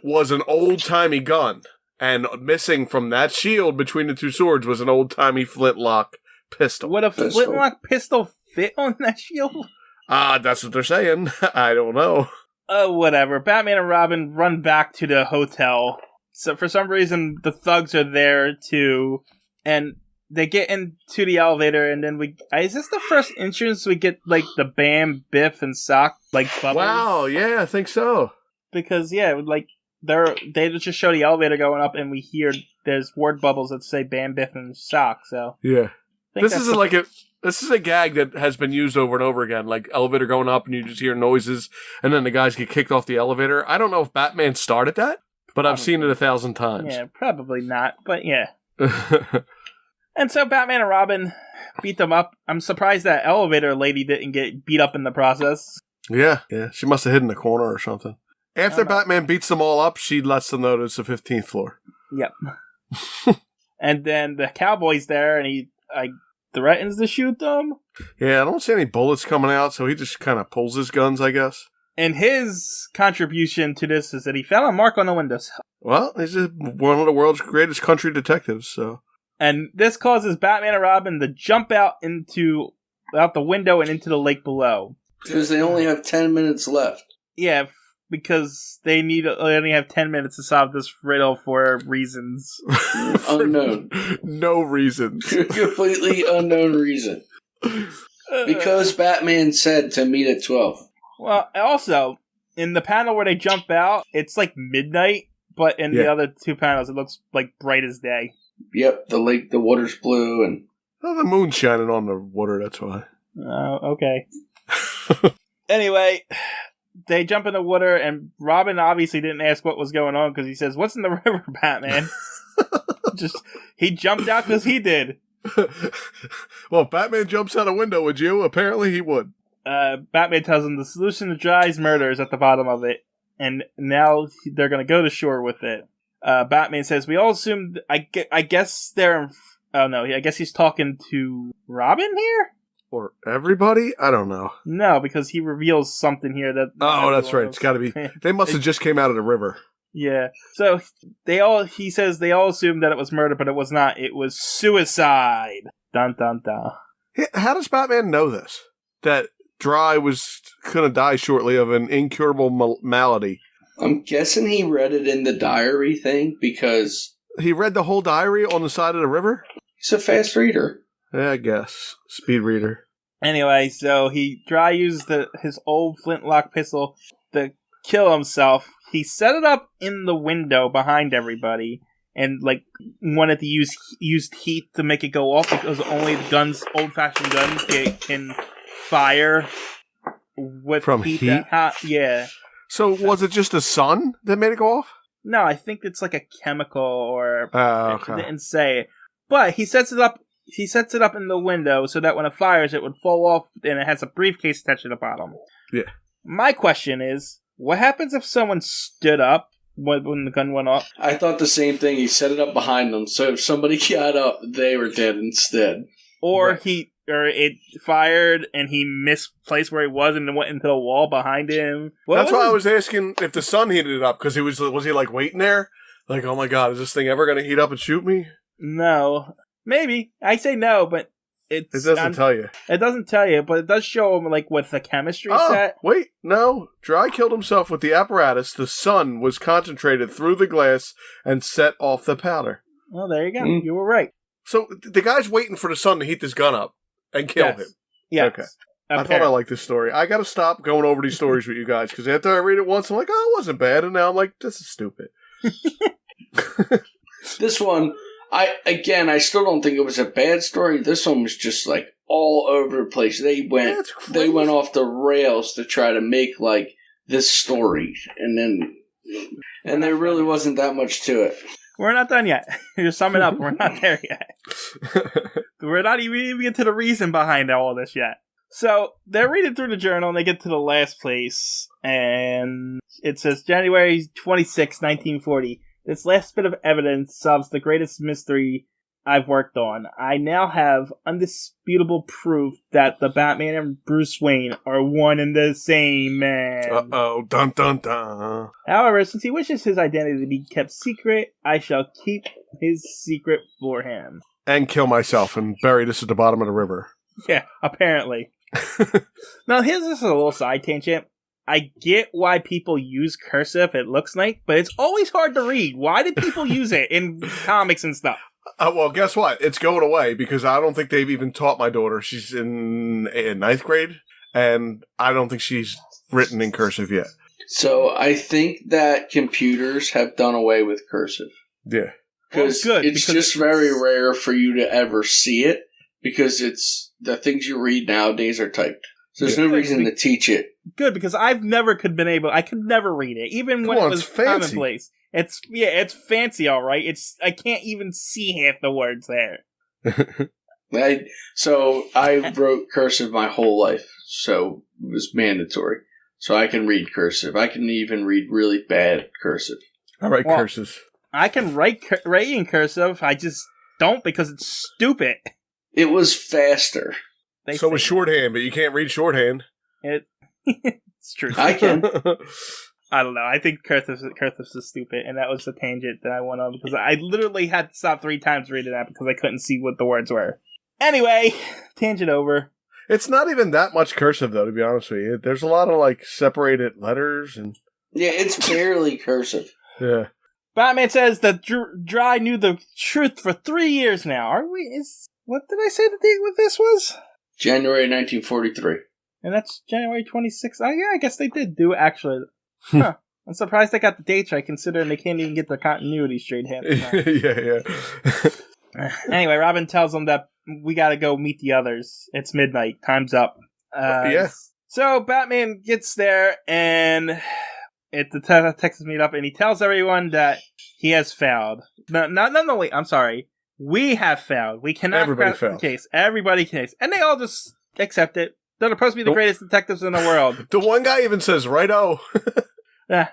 was an old-timey gun. And missing from that shield between the two swords was an old-timey flintlock pistol. Would a flintlock pistol fit on that shield? That's what they're saying. I don't know. Whatever. Batman and Robin run back to the hotel. So for some reason, the thugs are there too, and they get into the elevator, and then is this the first entrance we get, like, the Bam, Biff, and Sock, like, bubbles? Wow, yeah, I think so. Because, yeah, like, they just show the elevator going up, and we hear there's word bubbles that say Bam, Biff, and Sock, so... Yeah. This is a gag that has been used over and over again, like elevator going up and you just hear noises and then the guys get kicked off the elevator. I don't know if Batman started that, but I've seen it 1,000 times. Yeah, probably not, but yeah. And so Batman and Robin beat them up. I'm surprised that elevator lady didn't get beat up in the process. Yeah, she must have hidden in the corner or something. After Batman beats them all up, she lets them know it's the 15th floor. Yep. And then the cowboy's there and he threatens to shoot them. Yeah, I don't see any bullets coming out, so he just kind of pulls his guns, I guess. And his contribution to this is that he found a mark on the windows. Well, he's just one of the world's greatest country detectives, so... And this causes Batman and Robin to jump out the window and into the lake below. Because they only have 10 minutes left. Yeah, because they only have 10 minutes to solve this riddle for reasons. Unknown. No reasons. Completely unknown reason. Because Batman said to meet at 12. Well, also, in the panel where they jump out, it's like midnight, but in the other two panels, it looks like bright as day. Yep, the lake, the water's blue, and... Oh, the moon's shining on the water, that's why. Oh, okay. Anyway... They jump in the water, and Robin obviously didn't ask what was going on, because he says, "What's in the river, Batman?" He jumped out because he did. Well, if Batman jumps out a window, would you? Apparently he would. Batman tells him the solution to Dry's murder is at the bottom of it, and now they're going to go to shore with it. Batman says, "We all assumed, I guess they're... Oh, no, I guess he's talking to Robin here? Or everybody? I don't know. No, because he reveals something here that... Oh, that's right. It's got to be... They must have just came out of the river. Yeah. So, he says they all assumed that it was murder, but it was not. It was suicide. Dun, dun, dun. How does Batman know this? That Dry was going to die shortly of an incurable malady. I'm guessing he read it in the diary thing, because... He read the whole diary on the side of the river? He's a fast reader. Yeah, I guess. Speed reader. Anyway, so Dry used his old flintlock pistol to kill himself. He set it up in the window behind everybody and, like, wanted to use heat to make it go off because only old-fashioned guns can fire with from heat. Yeah. So was it just the sun that made it go off? No, I think it's like a chemical or... okay. They didn't say. But he sets it up in the window so that when it fires, it would fall off and it has a briefcase attached to the bottom. Yeah. My question is, what happens if someone stood up when the gun went off? I thought the same thing. He set it up behind them, so if somebody got up, they were dead instead. Or it fired and he misplaced where he was and went into the wall behind him. That's why I was asking if the sun heated it up, because was he like waiting there? Like, oh my god, is this thing ever going to heat up and shoot me? No. Maybe. I say no, but it doesn't tell you. It doesn't tell you, but it does show him, like, with the chemistry set. Wait, no. Dry killed himself with the apparatus. The sun was concentrated through the glass and set off the powder. Well, there you go. You were right. So the guy's waiting for the sun to heat this gun up and kill him. Yeah. Okay. I thought I liked this story. I got to stop going over these stories with you guys, because after I read it once, I'm like, oh, it wasn't bad. And now I'm like, this is stupid. This one... I still don't think it was a bad story. This one was just, like, all over the place. They went off the rails to try to make, like, this story. And there really wasn't that much to it. We're not done yet. You're summing up. We're not there yet. We're not even get to the reason behind all of this yet. So, they're reading through the journal, and they get to the last place. And it says, January 26, 1940. This last bit of evidence solves the greatest mystery I've worked on. I now have undisputable proof that the Batman and Bruce Wayne are one and the same man. Uh-oh, dun dun dun. However, since he wishes his identity to be kept secret, I shall keep his secret for him. And kill myself and bury this at the bottom of the river. Yeah, apparently. Now, here's just a little side tangent. I get why people use cursive, it looks like, but it's always hard to read. Why did people use it in comics and stuff? Well, guess what? It's going away because I don't think they've even taught my daughter. She's in ninth grade, and I don't think she's written in cursive yet. So I think that computers have done away with cursive. Yeah. Because it's just very rare for you to ever see it, because it's the things you read nowadays are typed. So there's no reason to teach it. Good, because I could never read it, even when it was commonplace. It's fancy, all right. I can't even see half the words there. I wrote cursive my whole life, so it was mandatory. So I can read cursive. I can even read really bad cursive. I write cursive. I can write in cursive. I just don't because it's stupid. It was faster. So was shorthand, but you can't read shorthand. It's true. I can. I don't know. I think cursive is stupid, and that was the tangent that I went on because I literally had to stop 3 times reading that because I couldn't see what the words were. Anyway, tangent over. It's not even that much cursive, though, to be honest with you. There's a lot of, separated letters and... Yeah, it's barely cursive. Yeah. Batman says that Dry knew the truth for 3 years now. What did I say the date with this was? January 1943. And that's January 26th. Oh, yeah, I guess they did do actually. Huh. I'm surprised they got the dates right, considering they can't even get their continuity straight. Yeah. Anyway, Robin tells them that we gotta go meet the others. It's midnight. Time's up. So Batman gets there, and the detectives meet up, and he tells everyone that he has failed. No, wait, I'm sorry. We have failed. We cannot crack the case. Everybody can. And they all just accept it. They're supposed to be the greatest detectives in the world. The one guy even says, righto. Yeah.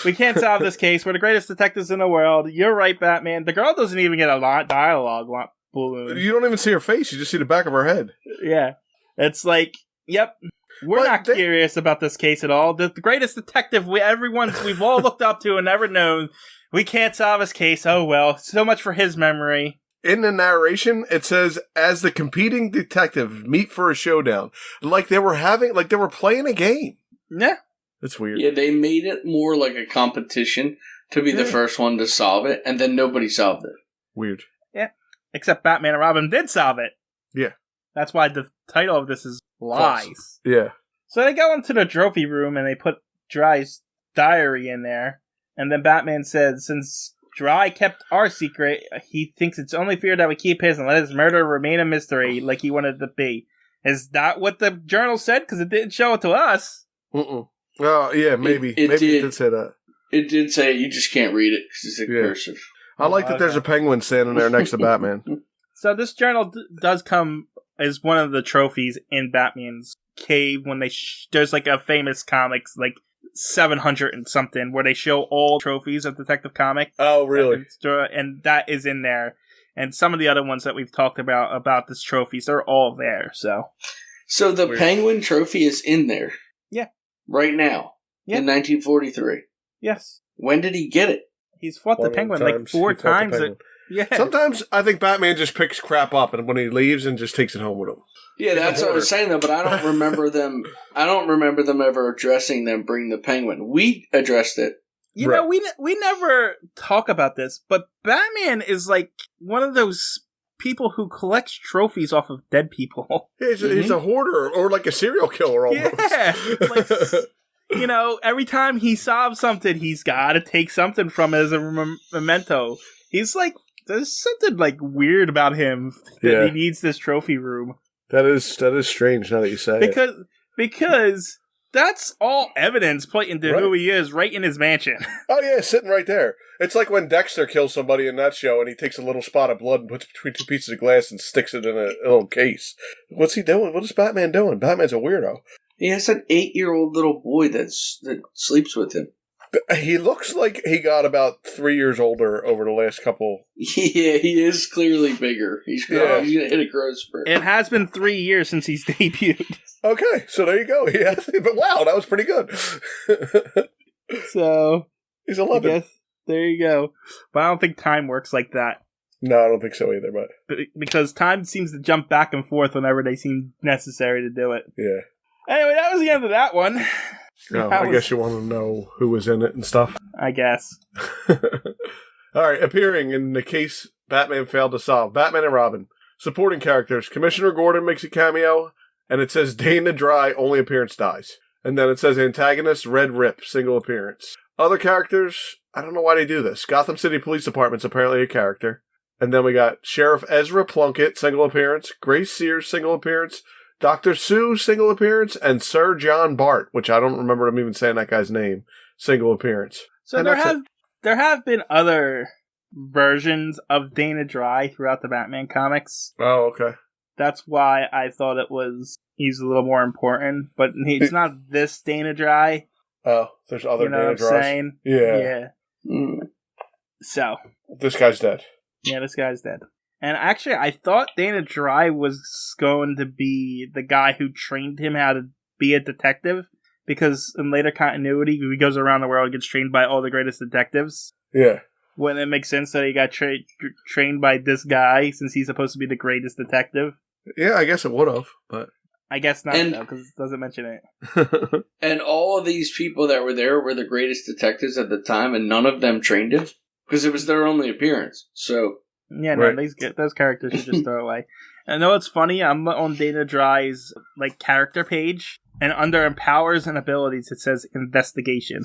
We can't solve this case. We're the greatest detectives in the world. You're right, Batman. The girl doesn't even get a lot dialogue. Balloon. You don't even see her face. You just see the back of her head. Yeah. It's like, yep. We're not curious about this case at all. The greatest detective we've all looked up to and never known. We can't solve his case. Oh, well. So much for his memory. In the narration, it says, as the competing detective meet for a showdown. Like they were playing a game. Yeah. That's weird. Yeah, they made it more like a competition to be the first one to solve it, and then nobody solved it. Weird. Yeah. Except Batman and Robin did solve it. Yeah. That's why the title of this is Lies. False. Yeah. So they go into the trophy room and they put Dry's diary in there. And then Batman says, since Dry kept our secret, he thinks it's only fair that we keep his and let his murder remain a mystery like he wanted it to be. Is that what the journal said? Because it didn't show it to us. Oh, yeah, maybe. Maybe it did say that. It did say you just can't read it because it's in cursive. I like that there's a penguin standing there next to Batman. So this journal does come as one of the trophies in Batman's cave when there's like a famous comics, like 700 and something, where they show all trophies of Detective Comic. Oh, really? And that is in there. And some of the other ones that we've talked about this trophies, they're all there, so. So the Penguin trophy is in there. Yeah. Right now. Yeah. In 1943. Yes. When did he get it? He's fought the Penguin like 4 times. Yeah. Sometimes I think Batman just picks crap up and when he leaves and just takes it home with him. Yeah, that's what I was saying though, but I don't remember them ever addressing them bring the Penguin. We addressed it. You know, we never talk about this, but Batman is like one of those people who collects trophies off of dead people. He's a hoarder or like a serial killer almost. Yeah. Like, you know, every time he solves something, he's got to take something from it as a memento. He's like, there's something like weird about him that he needs this trophy room. That is strange now that you say it. Because that's all evidence pointing to who he is right in his mansion. Oh yeah, sitting right there. It's like when Dexter kills somebody in that show and he takes a little spot of blood and puts it between 2 pieces of glass and sticks it in a little case. What's he doing? What is Batman doing? Batman's a weirdo. He has an 8-year-old little boy that sleeps with him. He looks like he got about 3 years older over the last couple. Yeah, he is clearly bigger. He's gonna hit a growth spurt. It has been 3 years since he's debuted. Okay, so there you go. He has, but wow, that was pretty good. So he's 11. I guess there you go. But I don't think time works like that. No, I don't think so either. But because time seems to jump back and forth whenever they seem necessary to do it. yeah. Anyway, that was the end of that one. No, I guess you want to know who was in it and stuff. I guess. All right, appearing in the case Batman failed to solve. Batman and Robin. Supporting characters. Commissioner Gordon makes a cameo, and it says Dana Dry, only appearance dies. And then it says antagonist Red Rip, single appearance. Other characters, I don't know why they do this. Gotham City Police Department's apparently a character. And then we got Sheriff Ezra Plunkett, single appearance. Grace Sears, single appearance. Dr. Sue, single appearance. And Sir John Bart, which I don't remember him even saying that guy's name, single appearance. So there have been other versions of Dana Dry throughout the Batman comics. Oh, okay. That's why I thought he's a little more important, but it's not this Dana Dry. Oh, there's other you know Dana what I'm Drys. saying? Yeah. So. This guy's dead. Yeah, this guy's dead. And actually, I thought Dana Dry was going to be the guy who trained him how to be a detective, because in later continuity, he goes around the world and gets trained by all the greatest detectives. Yeah. Wouldn't it make sense that he got trained by this guy, since he's supposed to be the greatest detective? Yeah, I guess it would have, but... I guess not, though, because it doesn't mention it. And all of these people that were there were the greatest detectives at the time, and none of them trained him? Because it was their only appearance, so... Yeah, no, those characters should just throw away. And I know it's funny, I'm on Dana Dry's character page, and under powers and abilities it says investigation.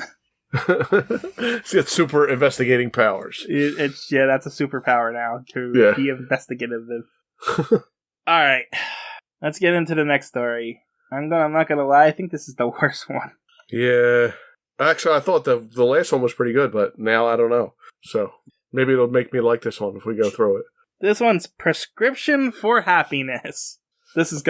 It's got super investigating powers. That's a superpower now, to be investigative. Alright, let's get into the next story. I'm not gonna lie, I think this is the worst one. Yeah. Actually, I thought the last one was pretty good, but now I don't know. So, maybe it'll make me like this one if we go through it. This one's Prescription for Happiness. This is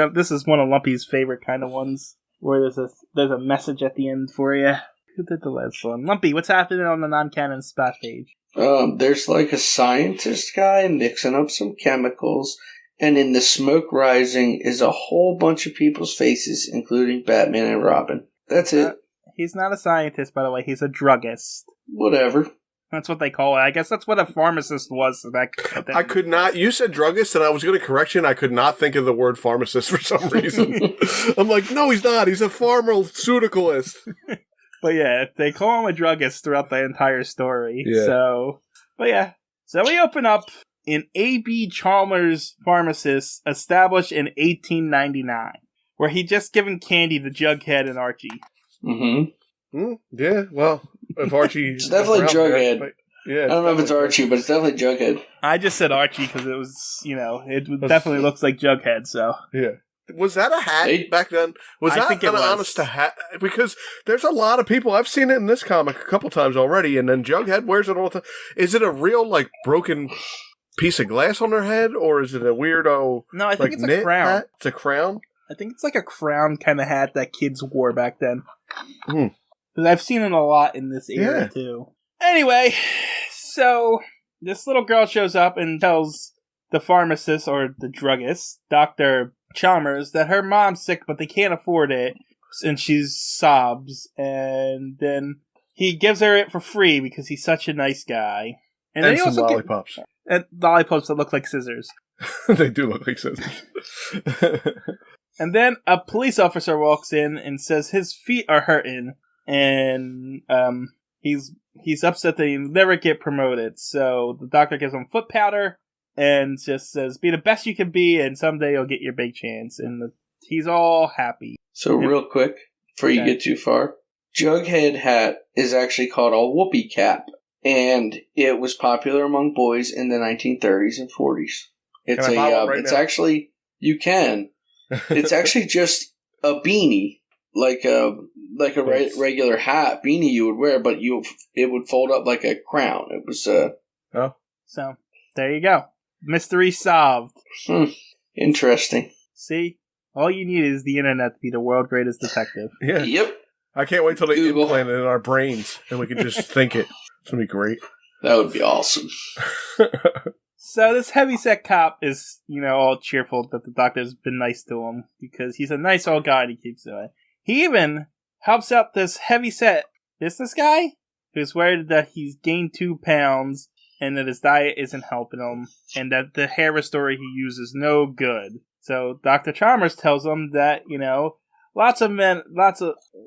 one of Lumpy's favorite kind of ones, where there's a message at the end for you. Who did the last one? Lumpy, what's happening on the non-canon splash page? There's a scientist guy mixing up some chemicals, and in the smoke rising is a whole bunch of people's faces, including Batman and Robin. That's it. He's not a scientist, by the way. He's a druggist. Whatever. That's what they call it. I guess that's what a pharmacist was. I could not... You said druggist, and I was going to correct you, and I could not think of the word pharmacist for some reason. I'm like, no, he's not. He's a pharmaceuticalist. But yeah, they call him a druggist throughout the entire story. Yeah. So we open up in A.B. Chalmers' pharmacist, established in 1899, where he just given candy to Jughead and Archie. Mm-hmm. Yeah, well, if Archie... It's definitely Jughead. Yeah, I don't know if it's Archie, but it's definitely Jughead. I just said Archie because it was, it definitely looks like Jughead, so... Yeah. Was that a hat back then? Was that an honest hat? Because there's a lot of people, I've seen it in this comic a couple times already, and then Jughead wears it all the time. Is it a real, broken piece of glass on their head, or is it a weirdo, no, I think it's a crown. Hat? It's a crown? I think it's like a crown kind of hat that kids wore back then. Mm. Because I've seen it a lot in this era, too. Anyway, so this little girl shows up and tells the pharmacist, or the druggist, Dr. Chalmers, that her mom's sick, but they can't afford it, and she sobs, and then he gives her it for free because he's such a nice guy. And then he some also lollipops. And lollipops that look like scissors. They do look like scissors. And then a police officer walks in and says his feet are hurting, and he's upset that he'll never get promoted. So the doctor gives him foot powder and just says, "Be the best you can be, and someday you'll get your big chance." And he's all happy. So real quick, before you get too far, Jughead hat is actually called a whoopee cap, and it was popular among boys in the 1930s and 40s. It's it's actually, you can. It's actually just a beanie, like a regular hat beanie you would wear, but it would fold up like a crown. It was So there you go, mystery solved. Interesting. See, all you need is the internet to be the world's greatest detective. Yeah. Yep. I can't wait till they Google. implant it in our brains and we can just think it. It's going to be great. That would be awesome. So this heavyset cop is, all cheerful that the doctor's been nice to him because he's a nice old guy and he keeps doing it. He even helps out this heavyset business guy who's worried that he's gained 2 pounds and that his diet isn't helping him and that the hair restorer he uses is no good. So Dr. Chalmers tells him that,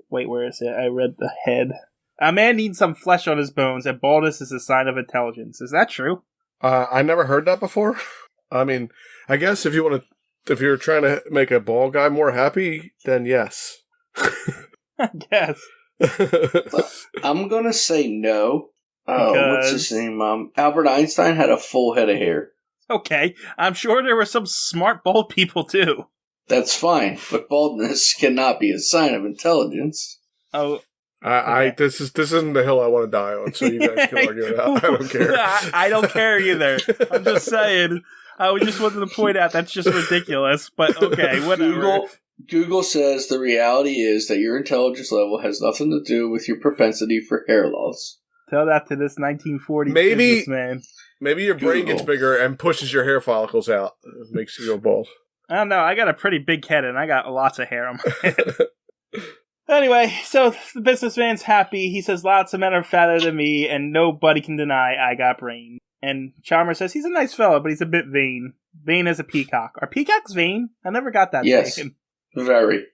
wait, where is it? I read the head. A man needs some flesh on his bones and baldness is a sign of intelligence. Is that true? I never heard that before. I mean, I guess if you're trying to make a bald guy more happy, then yes. I guess. I'm going to say no. What's his name? Albert Einstein had a full head of hair. Okay, I'm sure there were some smart bald people too. That's fine, but baldness cannot be a sign of intelligence. Oh. This isn't the hill I want to die on, so you guys can argue it out. I don't care. I don't care either. I'm just saying. I just wanted to point out that's just ridiculous, but okay, whatever. Google says the reality is that your intelligence level has nothing to do with your propensity for hair loss. Tell that to this 1940s businessman. Maybe your brain gets bigger and pushes your hair follicles out. It makes you go bald. I don't know. I got a pretty big head, and I got lots of hair on my head. Anyway, so the businessman's happy. He says lots of men are fatter than me, and nobody can deny I got brain. And Chalmers says he's a nice fellow, but he's a bit vain. Vain as a peacock. Are peacocks vain? I never got that. Yes, very.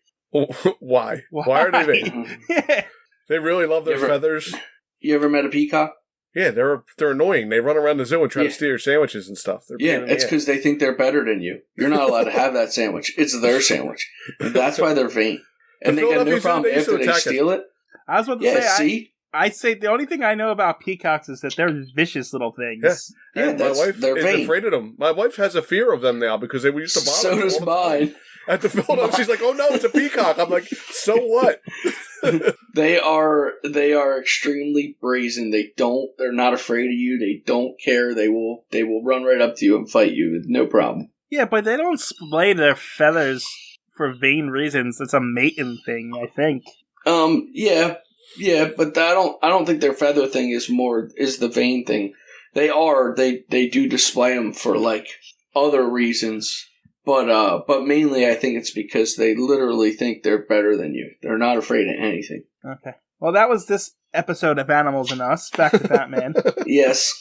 Why? Why are they vain? Yeah. They really love their feathers. You ever met a peacock? Yeah, they're annoying. They run around the zoo and try to steal your sandwiches and stuff. It's because they think they're better than you. You're not allowed to have that sandwich. It's their sandwich. And that's why they're vain. And they got no problem after they steal it. I was about to say, I say the only thing I know about peacocks is that they're vicious little things. Yeah, my wife is afraid of them. My wife has a fear of them now because they used to bother me. So does mine. At the Philadelphia, she's like, "Oh no, it's a peacock." I'm like, "So what?" They are extremely brazen. They're not afraid of you. They don't care. They will run right up to you and fight you. No problem. Yeah, but they don't splay their feathers for vain reasons. It's a mating thing, I think. Yeah, but I don't think their feather thing is the vain thing. They do display them for like other reasons, but mainly I think it's because they literally think they're better than you. They're not afraid of anything. Okay. Well, that was this episode of Animals and Us. Back to Batman. Yes.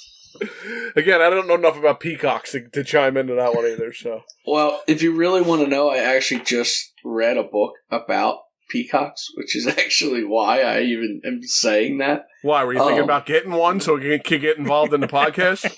Again, I don't know enough about peacocks to chime into that one either. So, well, if you really want to know, I actually just read a book about peacocks, which is actually why I even am saying that. Why were you thinking about getting one so we can get involved in the podcast?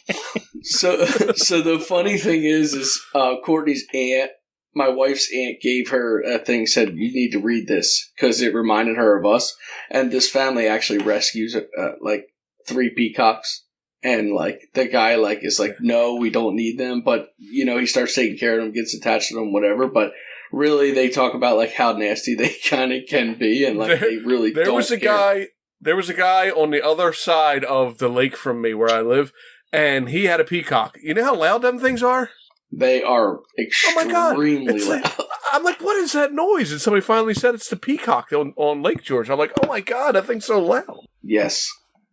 So the funny thing is Courtney's aunt, my wife's aunt, gave her a thing, said you need to read this because it reminded her of us. And this family actually rescues like 3 peacocks. And, like, the guy, like, is like, no, we don't need them. But, he starts taking care of them, gets attached to them, whatever. But really, they talk about, like, how nasty they kind of can be. And, like, they really don't care. There was a guy on the other side of the lake from me where I live. And he had a peacock. You know how loud them things are? They are extremely loud. I'm like, what is that noise? And somebody finally said it's the peacock on Lake George. I'm like, oh, my God, that thing's so loud. Yes.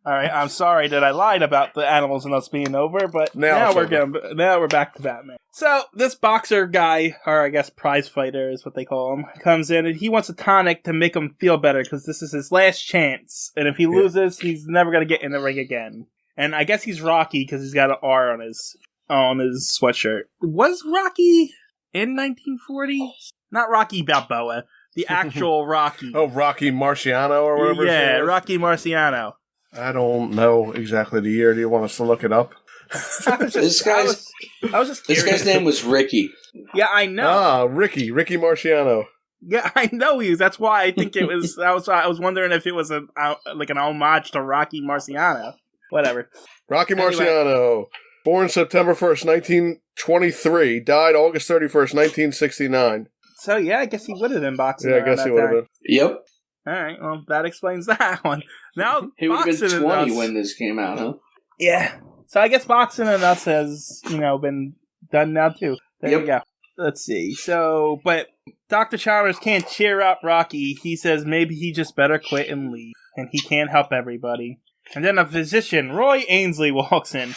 All right, I'm sorry that I lied about the Animals and Us being over, but now we're back to Batman. So this boxer guy, or I guess prize fighter is what they call him, comes in and he wants a tonic to make him feel better because this is his last chance, and if he loses, he's never gonna get in the ring again. And I guess he's Rocky because he's got an R on his sweatshirt. Was Rocky in 1940? Not Rocky Balboa, the actual Rocky. Oh, Rocky Marciano or whatever. Yeah, Rocky Marciano. I don't know exactly the year. Do you want us to look it up? This guy's name was Ricky. Yeah, I know. Ah, Ricky Marciano. Yeah, I know he is. That's why I think it was. I was wondering if it was an homage to Rocky Marciano. Whatever. Rocky Marciano, born September 1st, 1923, died August 31st, 1969. So yeah, I guess he would have been boxing. Yeah, I guess he would have been. Yep. All right, well, that explains that one. Now, he would have been 20 when this came out, huh? Yeah. So I guess Boxing and Us has, been done now, too. There you go. let's see. So, but Dr. Chalmers can't cheer up Rocky. He says maybe he just better quit and leave, and he can't help everybody. And then a physician, Roy Ainsley, walks in.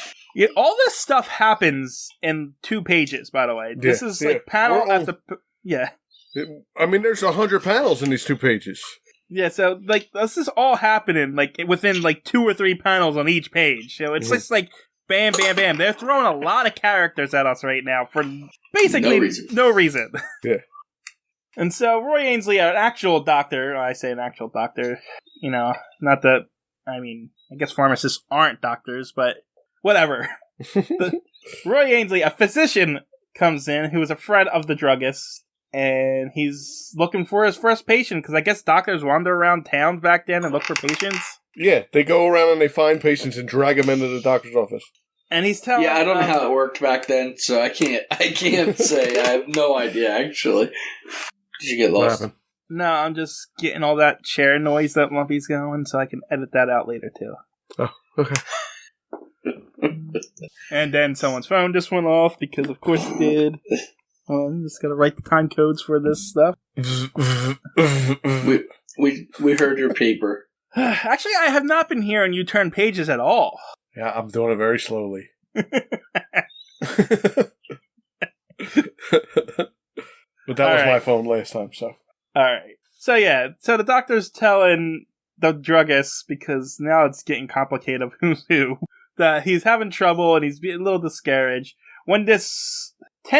All this stuff happens in 2 pages, by the way. This is like panel after... Yeah. I mean, there's 100 panels in these 2 pages. Yeah, so, like, this is all happening, like, within, like, 2 or 3 panels on each page. So it's just, like, bam, bam, bam. They're throwing a lot of characters at us right now for basically no reason. Yeah. And so Roy Ainsley, an actual doctor, I say an actual doctor, not that, I guess pharmacists aren't doctors, but whatever. Roy Ainsley, a physician, comes in who is a friend of the druggist. And he's looking for his first patient, because I guess doctors wander around towns back then and look for patients. Yeah, they go around and they find patients and drag them into the doctor's office. And he's telling... Yeah, I don't know how it worked back then, so I can't say. I have no idea, actually. Did you get lost? No, I'm just getting all that chair noise that Lumpy's going, so I can edit that out later, too. Oh, okay. And then someone's phone just went off, because of course it did. I'm just gonna write the time codes for this stuff. We heard your paper. Actually, I have not been hearing you turn pages at all. Yeah, I'm doing it very slowly. But that was my phone last time, so. Alright. So yeah, so the doctor's telling the druggist, because now it's getting complicated of who's who, that he's having trouble and he's being a little discouraged. When this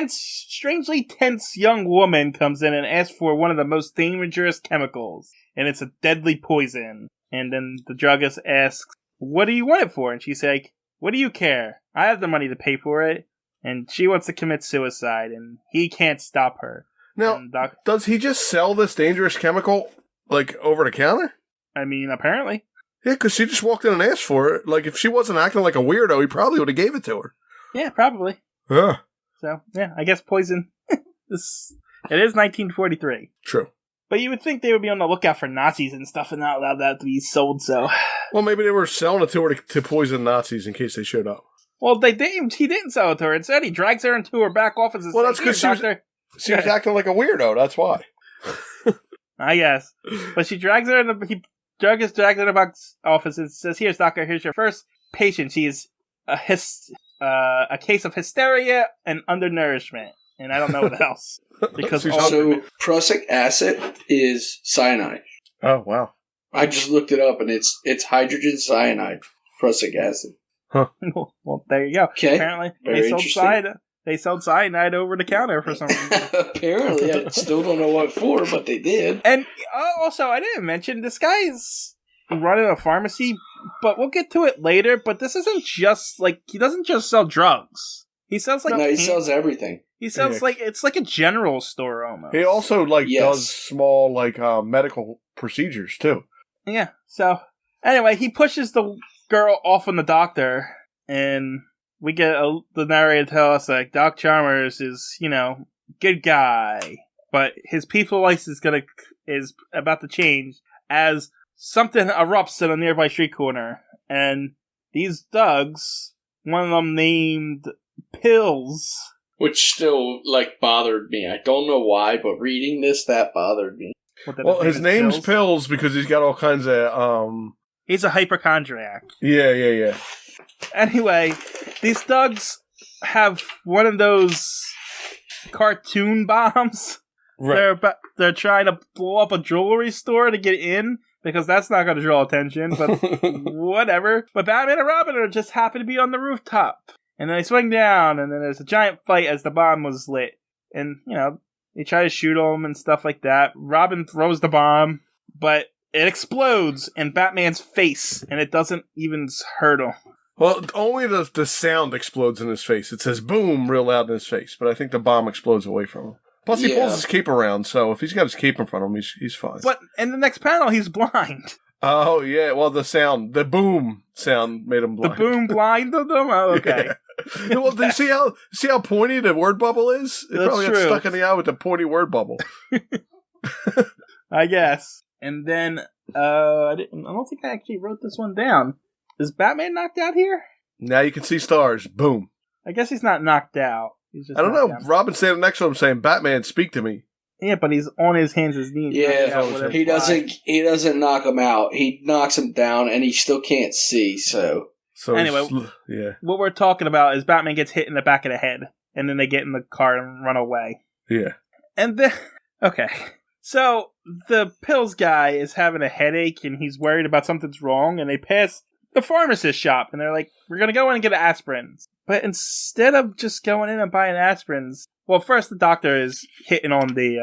strangely tense young woman comes in and asks for one of the most dangerous chemicals, and it's a deadly poison. And then the druggist asks, what do you want it for? And she's like, what do you care? I have the money to pay for it. And she wants to commit suicide, and he can't stop her. Now, does he just sell this dangerous chemical, like, over the counter? Apparently. Yeah, because she just walked in and asked for it. Like, if she wasn't acting like a weirdo, he probably would have gave it to her. Yeah, probably. Yeah. So, yeah, I guess poison. It is 1943. True. But you would think they would be on the lookout for Nazis and stuff and not allow that to be sold, so... Well, maybe they were selling it to her to poison Nazis in case they showed up. Well, he didn't sell it to her. Instead, he drags her into her back office and says, that's because she was acting like a weirdo, that's why. I guess. But she drags her in the... Druggist drags her in the back office and says, here's, doctor, here's your first patient. She is a case of hysteria and undernourishment. And I don't know what else. Because so prussic acid is cyanide. Oh, wow. I just looked it up, and it's hydrogen cyanide, prussic acid. Huh. Well, there you go. Okay. Apparently, they sold cyanide over the counter for some reason. Apparently, I still don't know what for, but they did. And also, I didn't mention, this guy is running a pharmacy, but we'll get to it later, but this isn't just, he doesn't just sell drugs. He sells, he sells everything. He sells, it's like a general store, almost. He also, does small, medical procedures, too. Yeah, so, anyway, he pushes the girl off on the doctor, and we get the narrator tell us, Doc Chalmers is, good guy, but his people life is about to change as something erupts in a nearby street corner, and these thugs, one of them named Pills, which still, bothered me. I don't know why, but reading this, that bothered me. Well, his name's Pills because he's got all kinds of, He's a hypochondriac. Yeah. Anyway, these thugs have one of those cartoon bombs. Right. They're trying to blow up a jewelry store to get in, because that's not going to draw attention, but whatever. But Batman and Robin are just happen to be on the rooftop. And then they swing down, and then there's a giant fight as the bomb was lit. And, they try to shoot him and stuff like that. Robin throws the bomb, but it explodes in Batman's face, and it doesn't even hurt him. Well, only the sound explodes in his face. It says boom real loud in his face, but I think the bomb explodes away from him. Plus, he pulls his cape around, so if he's got his cape in front of him, he's fine. But in the next panel, he's blind. Oh, yeah. Well, the boom sound made him blind. The boom blinded him? Oh, okay. Yeah. Well, do you see how pointy the word bubble is? It probably got stuck in the eye with the pointy word bubble. I guess. And then, I don't think I actually wrote this one down. Is Batman knocked out here? Now you can see stars. Boom. I guess he's not knocked out. He's just I don't knocked know. down. Robin's standing next to him saying, "Batman, speak to me." Yeah, but he's on his hands and knees. Yeah, he doesn't knock him out. He knocks him down, and he still can't see. So Anyway, yeah, what we're talking about is Batman gets hit in the back of the head, and then they get in the car and run away. yeah. And then, okay, so the pills guy is having a headache, and he's worried about something's wrong, and they pass the pharmacist shop, and they're like, "We're gonna go in and get aspirins." But instead of just going in and buying aspirins, well, first the doctor is hitting on his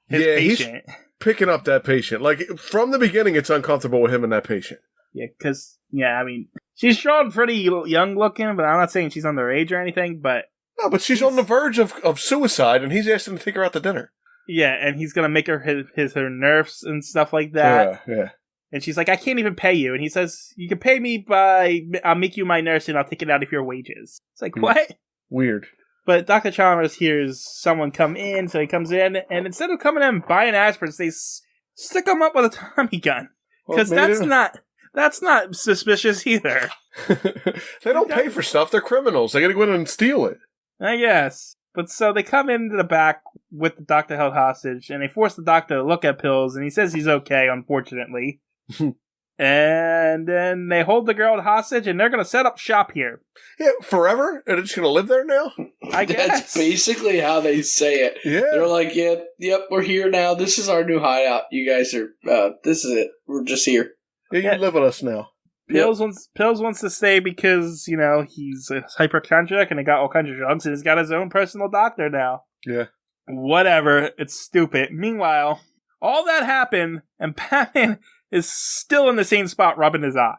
patient. He's picking up that patient. Like, from the beginning, it's uncomfortable with him and that patient. Yeah, because, I mean, she's drawn pretty young looking, but I'm not saying she's underage or anything, but... No, but she's on the verge of suicide, and he's asking to take her out to dinner. Yeah, and he's gonna make her her nurse and stuff like that. Yeah. And she's like, "I can't even pay you." And he says, "You can pay me I'll make you my nurse and I'll take it out of your wages." It's like, what? Weird. But Dr. Chalmers hears someone come in, so he comes in, and instead of coming in and buying aspirins, they stick him up with a Tommy gun. Because that's not suspicious either. They don't pay for stuff. They're criminals. They gotta go in and steal it. I guess. But so they come into the back with the doctor held hostage, and they force the doctor to look at pills, and he says he's okay, unfortunately. And then they hold the girl hostage, and they're going to set up shop here. Yeah, forever? And it's going to live there now? I guess. That's basically how they say it. Yeah. They're like, yep, we're here now. This is our new hideout. You guys are, this is it. We're just here. Yeah, you live with us now. Pills wants to stay because, he's a hypochondriac and he got all kinds of drugs, and he's got his own personal doctor now. Yeah. Whatever. It's stupid. Meanwhile, all that happened, and Batman is still in the same spot rubbing his eye.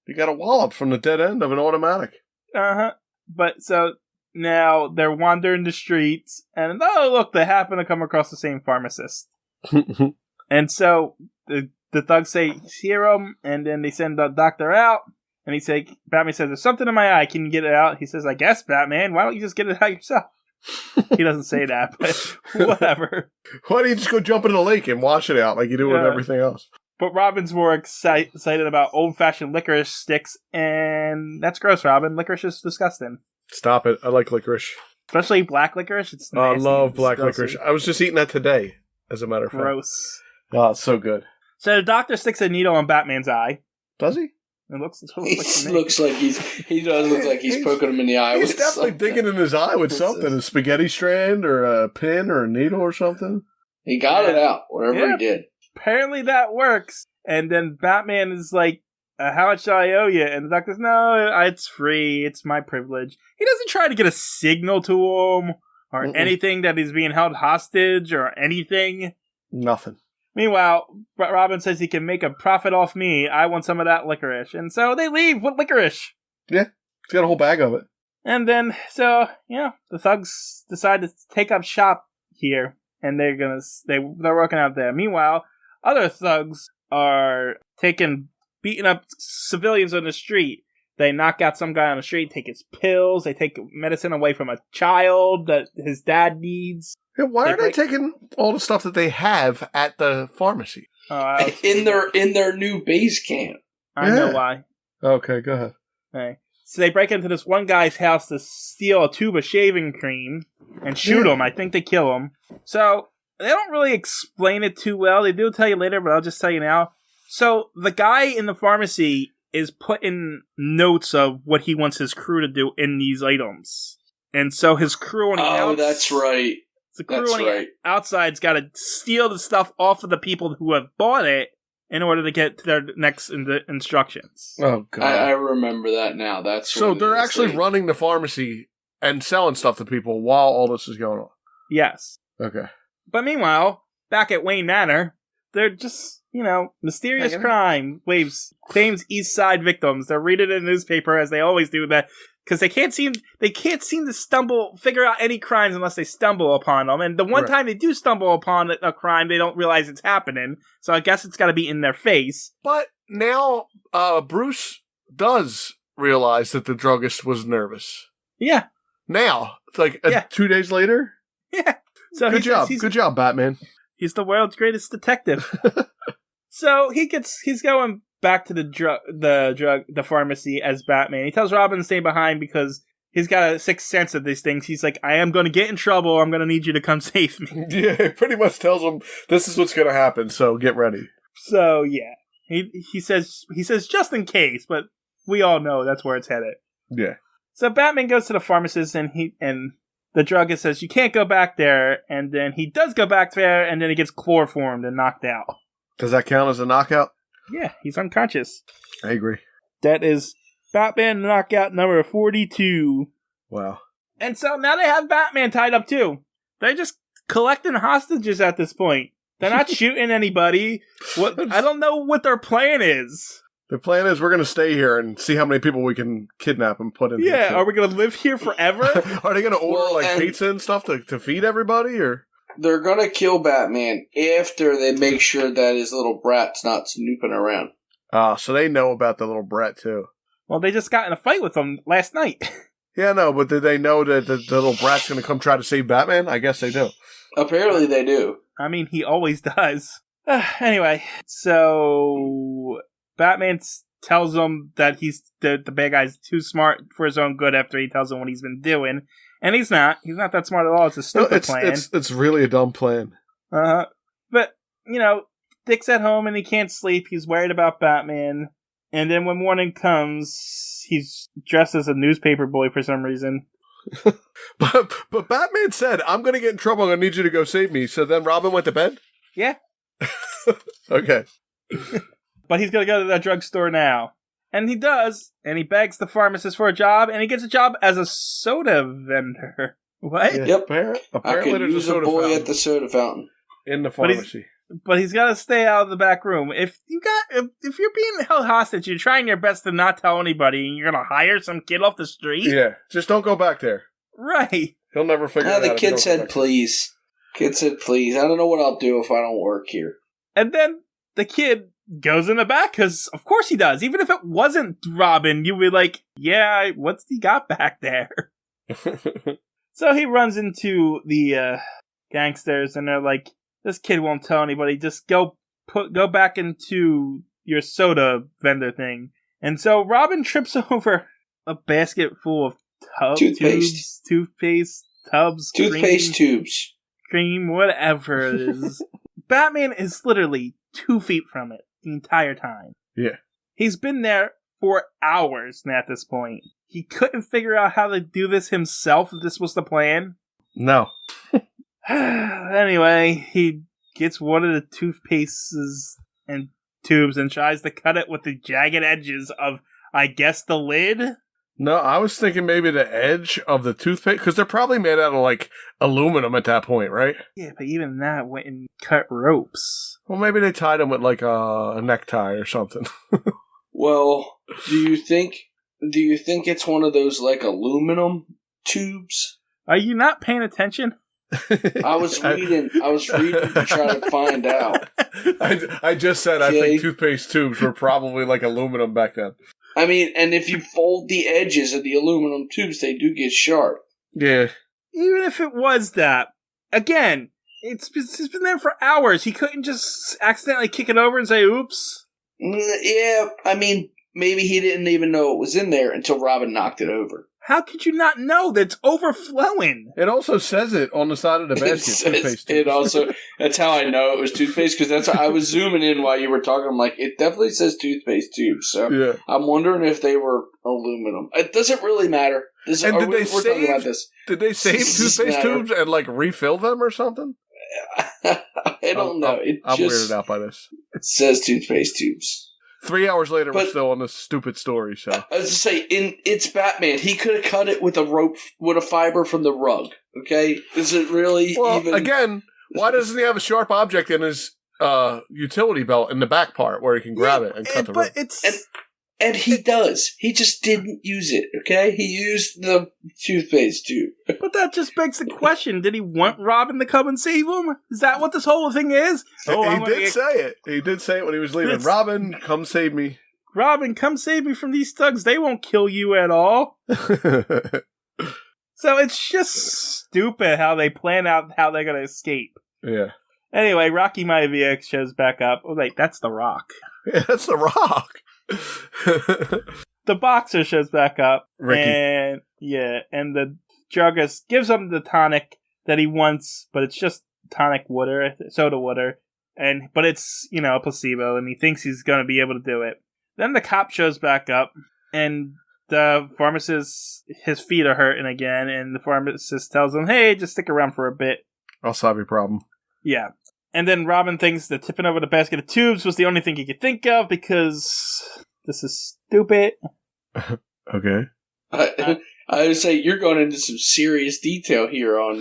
You got a wallop from the dead end of an automatic. Uh-huh. But so now they're wandering the streets, and look, they happen to come across the same pharmacist. And so the thugs say, "Serum," and then they send the doctor out, and Batman says, "There's something in my eye, can you get it out?" He says, "I guess, Batman, why don't you just get it out yourself?" He doesn't say that, but whatever. Why don't you just go jump in the lake and wash it out like you do with everything else? But Robin's more excited about old-fashioned licorice sticks, and that's gross, Robin. Licorice is disgusting. Stop it. I like licorice. Especially black licorice. It's I nasty. love black licorice. I was just eating that today, as a matter of fact. Gross. Oh, it's so good. So the doctor sticks a needle in Batman's eye. Does he? It looks like he does look like he's poking him in the eye. He's definitely digging in his eye with something. A spaghetti strand or a pin or a needle or something. He got it out, whatever he did. Apparently that works. And then Batman is like, "How much do I owe you?" And the doctor's, "No, it's free. It's my privilege." He doesn't try to get a signal to him or anything that he's being held hostage or anything. Nothing. Meanwhile, Robin says he can make a profit off me. I want some of that licorice. And so they leave with licorice. Yeah, he's got a whole bag of it. And then, so, the thugs decide to take up shop here. And they're working out there. Meanwhile, other thugs are beating up civilians on the street. They knock out some guy on the street, take his pills, they take medicine away from a child that his dad needs. Yeah, why are they taking all the stuff that they have at the pharmacy? In their new base camp. I know why. Okay, go ahead. Okay. So they break into this one guy's house to steal a tube of shaving cream and shoot him. I think they kill him. So they don't really explain it too well. They do tell you later, but I'll just tell you now. So the guy in the pharmacy is putting notes of what he wants his crew to do in these items. And so his crew on the outside... Oh, that's right. The crew on the outside's got to steal the stuff off of the people who have bought it in order to get to their next instructions. Oh, God. I remember that now. So they're actually running the pharmacy and selling stuff to people while all this is going on? Yes. Okay. But meanwhile, back at Wayne Manor, they're just, mysterious crime claims East Side victims. They're reading in the newspaper as they always do that because they can't seem to figure out any crimes unless they stumble upon them. And the one time they do stumble upon a crime, they don't realize it's happening. So I guess it's got to be in their face. But now Bruce does realize that the druggist was nervous. Yeah. Now, it's like 2 days later. Yeah. So good job, Batman. He's the world's greatest detective. So he's going back to the pharmacy as Batman. He tells Robin to stay behind because he's got a sixth sense of these things. He's like, I am going to get in trouble. I'm going to need you to come save me. Yeah, he pretty much tells him this is what's going to happen, so get ready. So, yeah. He says just in case, but we all know that's where it's headed. Yeah. So Batman goes to the pharmacist and the druggist says, you can't go back there, and then he does go back there, and then he gets chloroformed and knocked out. Does that count as a knockout? Yeah, he's unconscious. I agree. That is Batman knockout number 42. Wow. And so now they have Batman tied up too. They're just collecting hostages at this point. They're not shooting anybody. I don't know what their plan is. The plan is we're going to stay here and see how many people we can kidnap and put in here. Yeah, are we going to live here forever? Are they going to order pizza and stuff to feed everybody, or? They're going to kill Batman after they make sure that his little brat's not snooping around. So they know about the little brat too. Well, they just got in a fight with him last night. Yeah, no, but did they know that the little brat's going to come try to save Batman? I guess they do. Apparently they do. I mean, he always does. Anyway, so Batman tells him that the bad guy's too smart for his own good after he tells him what he's been doing. And he's not. He's not that smart at all. It's a stupid plan. It's really a dumb plan. But, Dick's at home and he can't sleep. He's worried about Batman. And then when morning comes, he's dressed as a newspaper boy for some reason. But Batman said, I'm going to get in trouble. I'm going to need you to go save me. So then Robin went to bed? Yeah. Okay. But he's going to go to that drugstore now. And he does. And he begs the pharmacist for a job. And he gets a job as a soda vendor. What? Yeah, Yep. Apparently there's use a soda boy fountain at the soda fountain. in the pharmacy. But he's got to stay out of the back room. If you're being held hostage, you're trying your best to not tell anybody, and you're gonna hire some kid off the street. Yeah, just don't go back there. Right. He'll never figure it out. The kid said, please. Kid said, please. I don't know what I'll do if I don't work here. And then the kid goes in the back, because of course he does. Even if it wasn't Robin, you would be like, yeah, what's he got back there? So he runs into the gangsters, and they're like, this kid won't tell anybody. Just go back into your soda vendor thing. And so Robin trips over a basket full of toothpaste tubs, tubes, cream, whatever it is. Batman is literally 2 feet from it the entire time. Yeah. He's been there for hours now at this point. He couldn't figure out how to do this himself if this was the plan. No. Anyway, he gets one of the toothpastes and tubes and tries to cut it with the jagged edges of, I guess, the lid? No, I was thinking maybe the edge of the toothpaste, because they're probably made out of, aluminum at that point, right? Yeah, but even that went and cut ropes. Well, maybe they tied them with, a necktie or something. Well, do you think it's one of those, aluminum tubes? Are you not paying attention? I was reading to try to find out. I just said okay. I think toothpaste tubes were probably aluminum back then. I mean, and if you fold the edges of the aluminum tubes, they do get sharp. Yeah. Even if it was that, again, it's been there for hours. He couldn't just accidentally kick it over and say, oops. Yeah, I mean, maybe he didn't even know it was in there until Robin knocked it over. How could you not know that's overflowing? It also says it on the side of the basket. That's how I know it was toothpaste, because I was zooming in while you were talking. I'm like, it definitely says toothpaste tubes. So yeah. I'm wondering if they were aluminum. It doesn't really matter. Did they save toothpaste tubes and refill them or something? I don't know. I'm weirded out by this. It says toothpaste tubes. 3 hours later, we're still on this stupid story. So I was to say, it's Batman. He could have cut it with a rope, with a fiber from the rug. Okay, is it really? Well, again, why doesn't he have a sharp object in his utility belt in the back part where he can grab it and cut the rope? And he does. He just didn't use it, okay? He used the toothpaste tube. But that just begs the question, did he want Robin to come and save him? Is that what this whole thing is? He did say it. He did say it when he was leaving. Robin, come save me. Robin, come save me from these thugs. They won't kill you at all. So it's just stupid how they plan out how they're going to escape. Yeah. Anyway, Rocky Maivia shows back up. Oh, wait, that's The Rock. Yeah, that's The Rock. the boxer shows back up. Ricky. And the druggist gives him the tonic that he wants, but it's just tonic water, soda water. But it's, a placebo, and he thinks he's going to be able to do it. Then the cop shows back up, and the pharmacist, his feet are hurting again, and the pharmacist tells him, hey, just stick around for a bit. I'll solve your problem. Yeah. And then Robin thinks that tipping over the basket of tubes was the only thing he could think of, because this is stupid. Okay. I would say you're going into some serious detail here on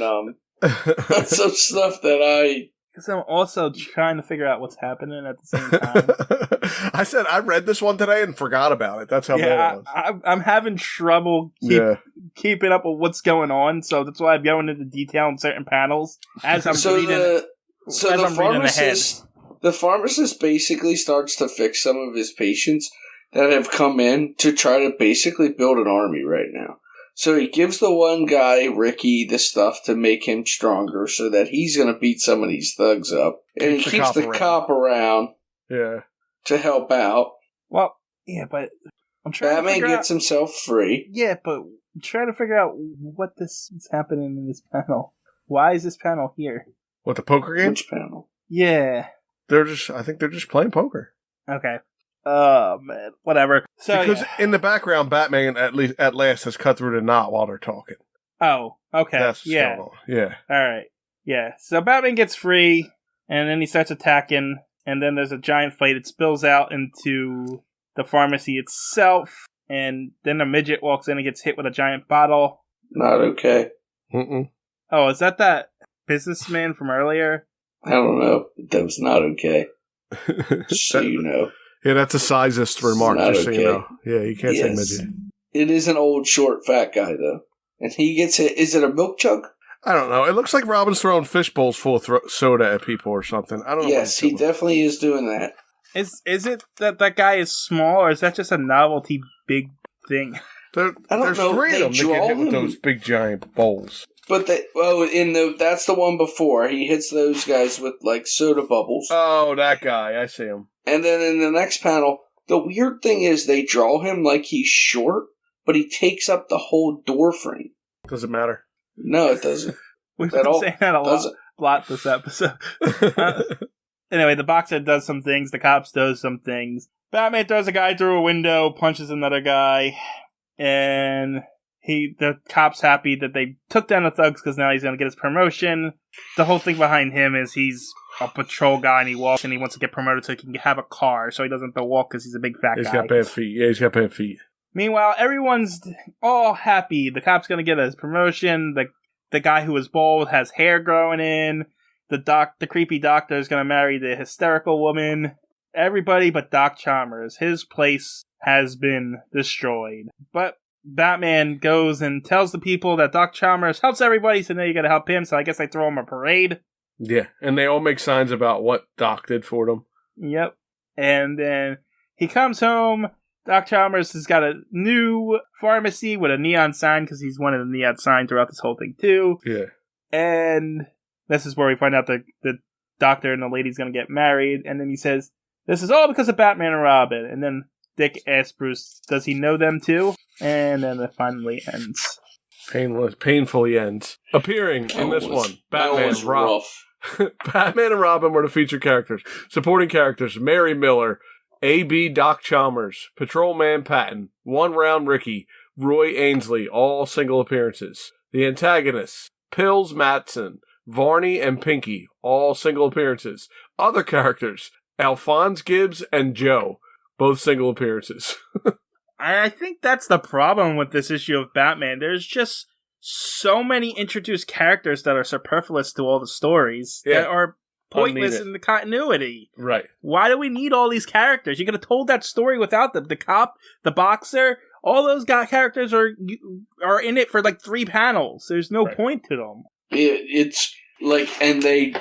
some stuff that Because I'm also trying to figure out what's happening at the same time. I said I read this one today and forgot about it. That's how bad it was. I'm having trouble keeping up with what's going on, so that's why I'm going into detail in certain panels as I'm reading. The pharmacist basically starts to fix some of his patients that have come in to try to basically build an army right now. So he gives the one guy, Ricky, the stuff to make him stronger so that he's going to beat some of these thugs up. And he keeps the cop around to help out. Well, yeah, but I'm trying Batman to figure gets himself free. Yeah, but I'm trying to figure out what this is happening in this panel. Why is this panel here? What, the poker game? Which panel? Yeah. I think they're just playing poker. Okay. Oh, man. Whatever. So, because in the background, Batman at last has cut through the knot while they're talking. Oh, okay. That's what's going on. Yeah. Alright. Yeah. So Batman gets free, and then he starts attacking, and then there's a giant fight. It spills out into the pharmacy itself, and then a midget walks in and gets hit with a giant bottle. Not okay. Mm-mm. Oh, is that businessman from earlier? I don't know. That was not okay. So you know. Yeah, that's a sizist remark, just okay. so you know. Yeah, you can't say midget. It is an old, short, fat guy, though. And he gets hit. Is it a milk jug? I don't know. It looks like Robin's throwing fish bowls full of soda at people or something. I don't know. Yes, he definitely is doing that. Is it that guy is small, or is that just a novelty big thing? There's know. three of them that get hit with those big giant bowls. But that's the one before. He hits those guys with, like, soda bubbles. Oh, that guy. I see him. And then in the next panel, the weird thing is they draw him like he's short, but he takes up the whole door frame. Doesn't matter. No, it doesn't. We've been saying that a lot this episode. Anyway, the boxer does some things, the cops does some things. Batman throws a guy through a window, punches another guy, and the cop's happy that they took down the thugs because now he's going to get his promotion. The whole thing behind him is he's a patrol guy and he walks and he wants to get promoted so he can have a car so he doesn't have to walk because he's a big fat guy. He's got bad feet. Yeah, he's got bad feet. Meanwhile, everyone's all happy. The cop's going to get his promotion. The guy who was bald has hair growing in. The creepy doctor is going to marry the hysterical woman. Everybody but Doc Chalmers. His place has been destroyed. But Batman goes and tells the people that Doc Chalmers helps everybody, so now you gotta help him, so I guess I throw him a parade. Yeah, and they all make signs about what Doc did for them. Yep. And then he comes home. Doc Chalmers has got a new pharmacy with a neon sign, because he's wanted a neon sign throughout this whole thing, too. Yeah. And this is where we find out the doctor and the lady's gonna get married, and then he says, this is all because of Batman and Robin. And then Dick asks Bruce, does he know them too? And then it finally ends. Painfully ends. Appearing in this one, Batman and Robin were the featured characters. Supporting characters, Mary Miller, A.B. Doc Chalmers, Patrolman Patton, One Round Ricky, Roy Ainsley, all single appearances. The antagonists, Pills Matson, Varney and Pinky, all single appearances. Other characters, Alphonse Gibbs and Joe, both single appearances. I think that's the problem with this issue of Batman. There's just so many introduced characters that are superfluous to all the stories that are pointless in the continuity. Right. Why do we need all these characters? You could have told that story without them. The cop, the boxer, all those characters are in it for like 3 panels. There's no point to them. It's like, and they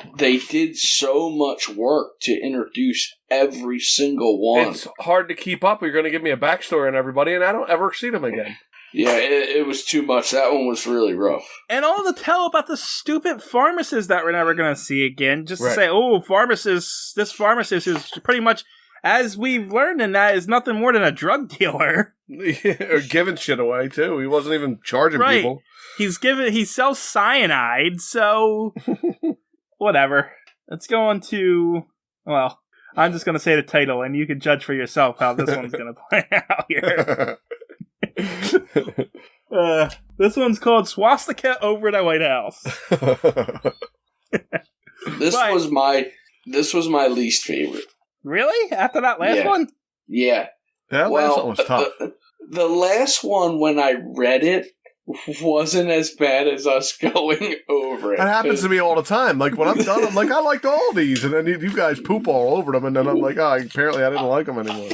did so much work to introduce every single one. It's hard to keep up. You're going to give me a backstory on everybody, and I don't ever see them again. Yeah, it was too much. That one was really rough. And all the tell about the stupid pharmacist that we're never going to see again. Just to say, oh, this pharmacist is pretty much as we've learned in that, is nothing more than a drug dealer. Or giving shit away, too. He wasn't even charging people. He sells cyanide, so whatever. Let's go on to, well, I'm just going to say the title, and you can judge for yourself how this one's going to play out here. This one's called Swastika Over the White House. This was my least favorite. Really? After that last one? Yeah. That last one was tough. The last one, when I read it, wasn't as bad as us going over it. That happens to me all the time. Like, when I'm done, I'm like, I liked all these. And then you guys poop all over them. And then I'm like, apparently I didn't like them anymore.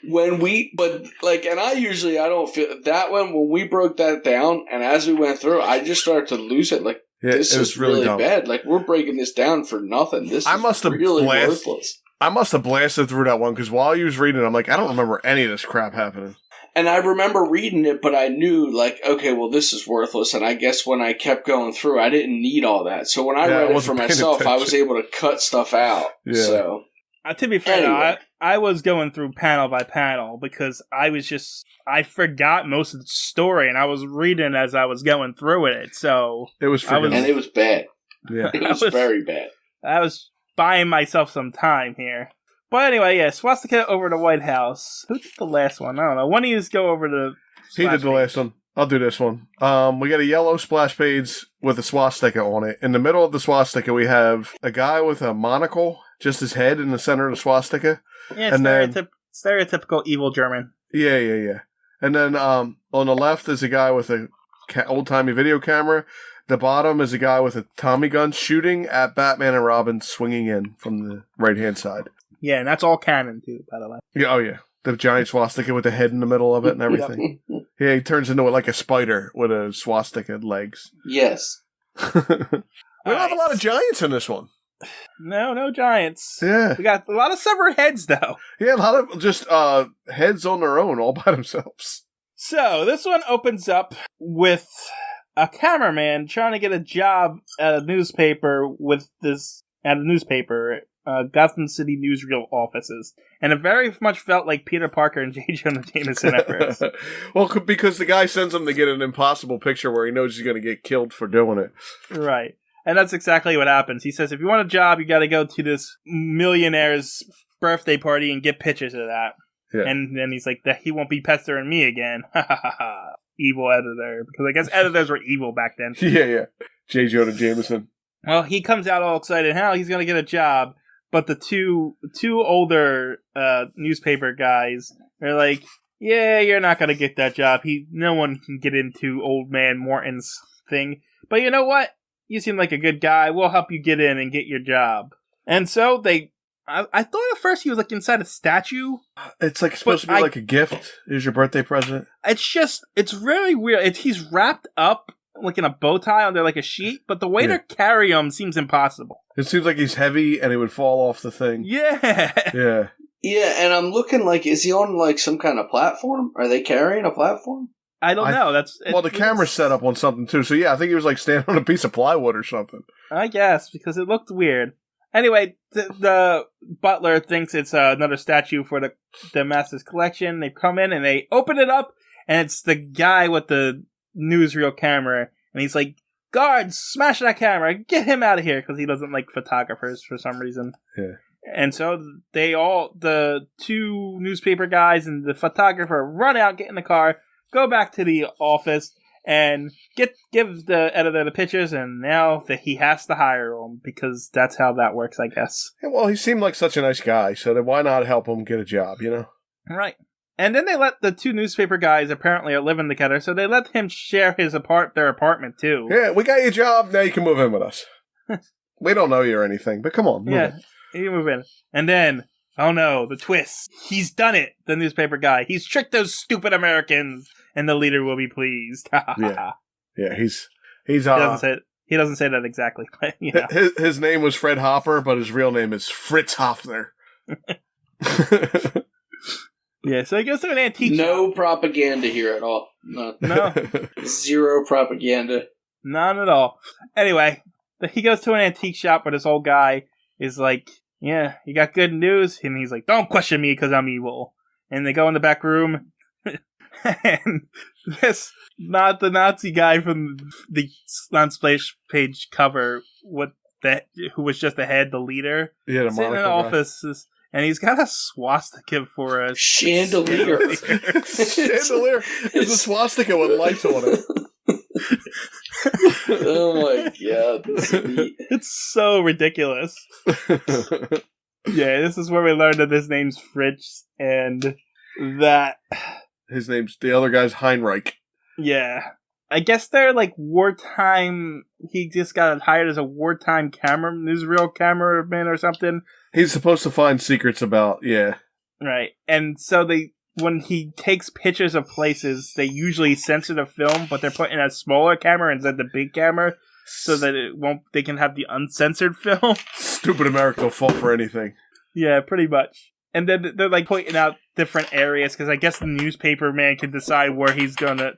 And I don't feel that one, when we broke that down, and as we went through, I just started to lose it. Like, this is really bad. Like, we're breaking this down for nothing. This is really worthless. I must have blasted through that one, because while you was reading it, I'm like, I don't remember any of this crap happening. And I remember reading it, but I knew, like, okay, well, this is worthless. And I guess when I kept going through, I didn't need all that. So when I read it for myself, I was able to cut stuff out. Yeah. So, to be fair, anyway. I was going through panel by panel because I forgot most of the story, and I was reading as I was going through it. So it was and it was bad. Yeah, it was very bad. I was buying myself some time here. But anyway, yeah, Swastika Over the White House. Who did the last one? I don't know. One of you go over the He did the last one. I'll do this one. We got a yellow splash page with a swastika on it. In the middle of the swastika, we have a guy with a monocle, just his head in the center of the swastika. Yeah, stereotypical evil German. Yeah. And then on the left is a guy with a old-timey video camera. The bottom is a guy with a Tommy gun shooting at Batman and Robin swinging in from the right-hand side. Yeah, and that's all canon, too, by the way. Yeah, oh yeah. The giant swastika with the head in the middle of it and everything. Yeah, he turns into like a spider with a swastika legs. Yes. We don't have a lot of giants in this one. No giants. Yeah. We got a lot of severed heads, though. Yeah, a lot of just heads on their own, all by themselves. So, this one opens up with a cameraman trying to get a job at a newspaper Gotham City newsreel offices. And it very much felt like Peter Parker and J. Jonah Jameson at first. Well, because the guy sends him to get an impossible picture where he knows he's going to get killed for doing it. Right. And that's exactly what happens. He says, if you want a job, you got to go to this millionaire's birthday party and get pictures of that. Yeah. And then he's like, he won't be pestering me again. Ha ha ha ha. Evil editor. Because I guess editors were evil back then. Yeah. J. Jonah Jameson. Well, he comes out all excited. How he's going to get a job. But the two older newspaper guys are like, yeah, you're not going to get that job. No one can get into Old Man Morton's thing. But you know what? You seem like a good guy. We'll help you get in and get your job. And so I thought at first he was like inside a statue. It's like supposed to be like a gift. Here's your birthday present. It's really weird. He's wrapped up like in a bow tie under like a sheet, but the way to carry him seems impossible. It seems like he's heavy and he would fall off the thing. Yeah. Yeah. Yeah, and I'm looking like, is he on like some kind of platform? Are they carrying a platform? I don't know. The camera's set up on something too. So yeah, I think he was like standing on a piece of plywood or something. I guess, because it looked weird. Anyway, the butler thinks it's another statue for the Master's collection. They come in and they open it up, and it's the guy with the newsreel camera, and he's like, guards, smash that camera, get him out of here, because he doesn't like photographers for some reason. Yeah. And so the two newspaper guys and the photographer run out, get in the car, go back to the office, and give the editor the pictures, and now he has to hire him, because that's how that works, I guess. Yeah, well, he seemed like such a nice guy, so then why not help him get a job, you know? Right. And then they let the two newspaper guys apparently are living together, so they let him share their apartment too. Yeah, we got your job, now you can move in with us. We don't know you or anything, but come on, move in. You move in. And then, oh no, the twist. He's done it, the newspaper guy. He's tricked those stupid Americans, and the leader will be pleased. Yeah, he's he doesn't say that exactly, but you know. His name was Fred Hopper, but his real name is Fritz Hoffner. Yeah, so he goes to an antique shop. Propaganda here at all. No. Zero propaganda. None at all. Anyway, he goes to an antique shop where this old guy is like, yeah, you got good news? And he's like, don't question me because I'm evil. And they go in the back room, and this, not the Nazi guy from the non-splash page cover, who was just the head, the leader, Yeah, the sitting in the monocle guy. office, and he's got a swastika for us. Chandelier. Chandelier is a swastika with lights on it. Oh my god. This is neat. It's so ridiculous. Yeah, this is where we learned that his name's Fritz, and that... The other guy's Heinrich. Yeah. I guess they're like wartime... He just got hired as a wartime newsreel cameraman or something. He's supposed to find secrets about, yeah. Right. And so when he takes pictures of places, they usually censor the film, but they're putting a smaller camera instead of the big camera, so that they can have the uncensored film. Stupid America will fall for anything. Yeah, pretty much. And then they're like pointing out different areas, because I guess the cameraman can decide where he's gonna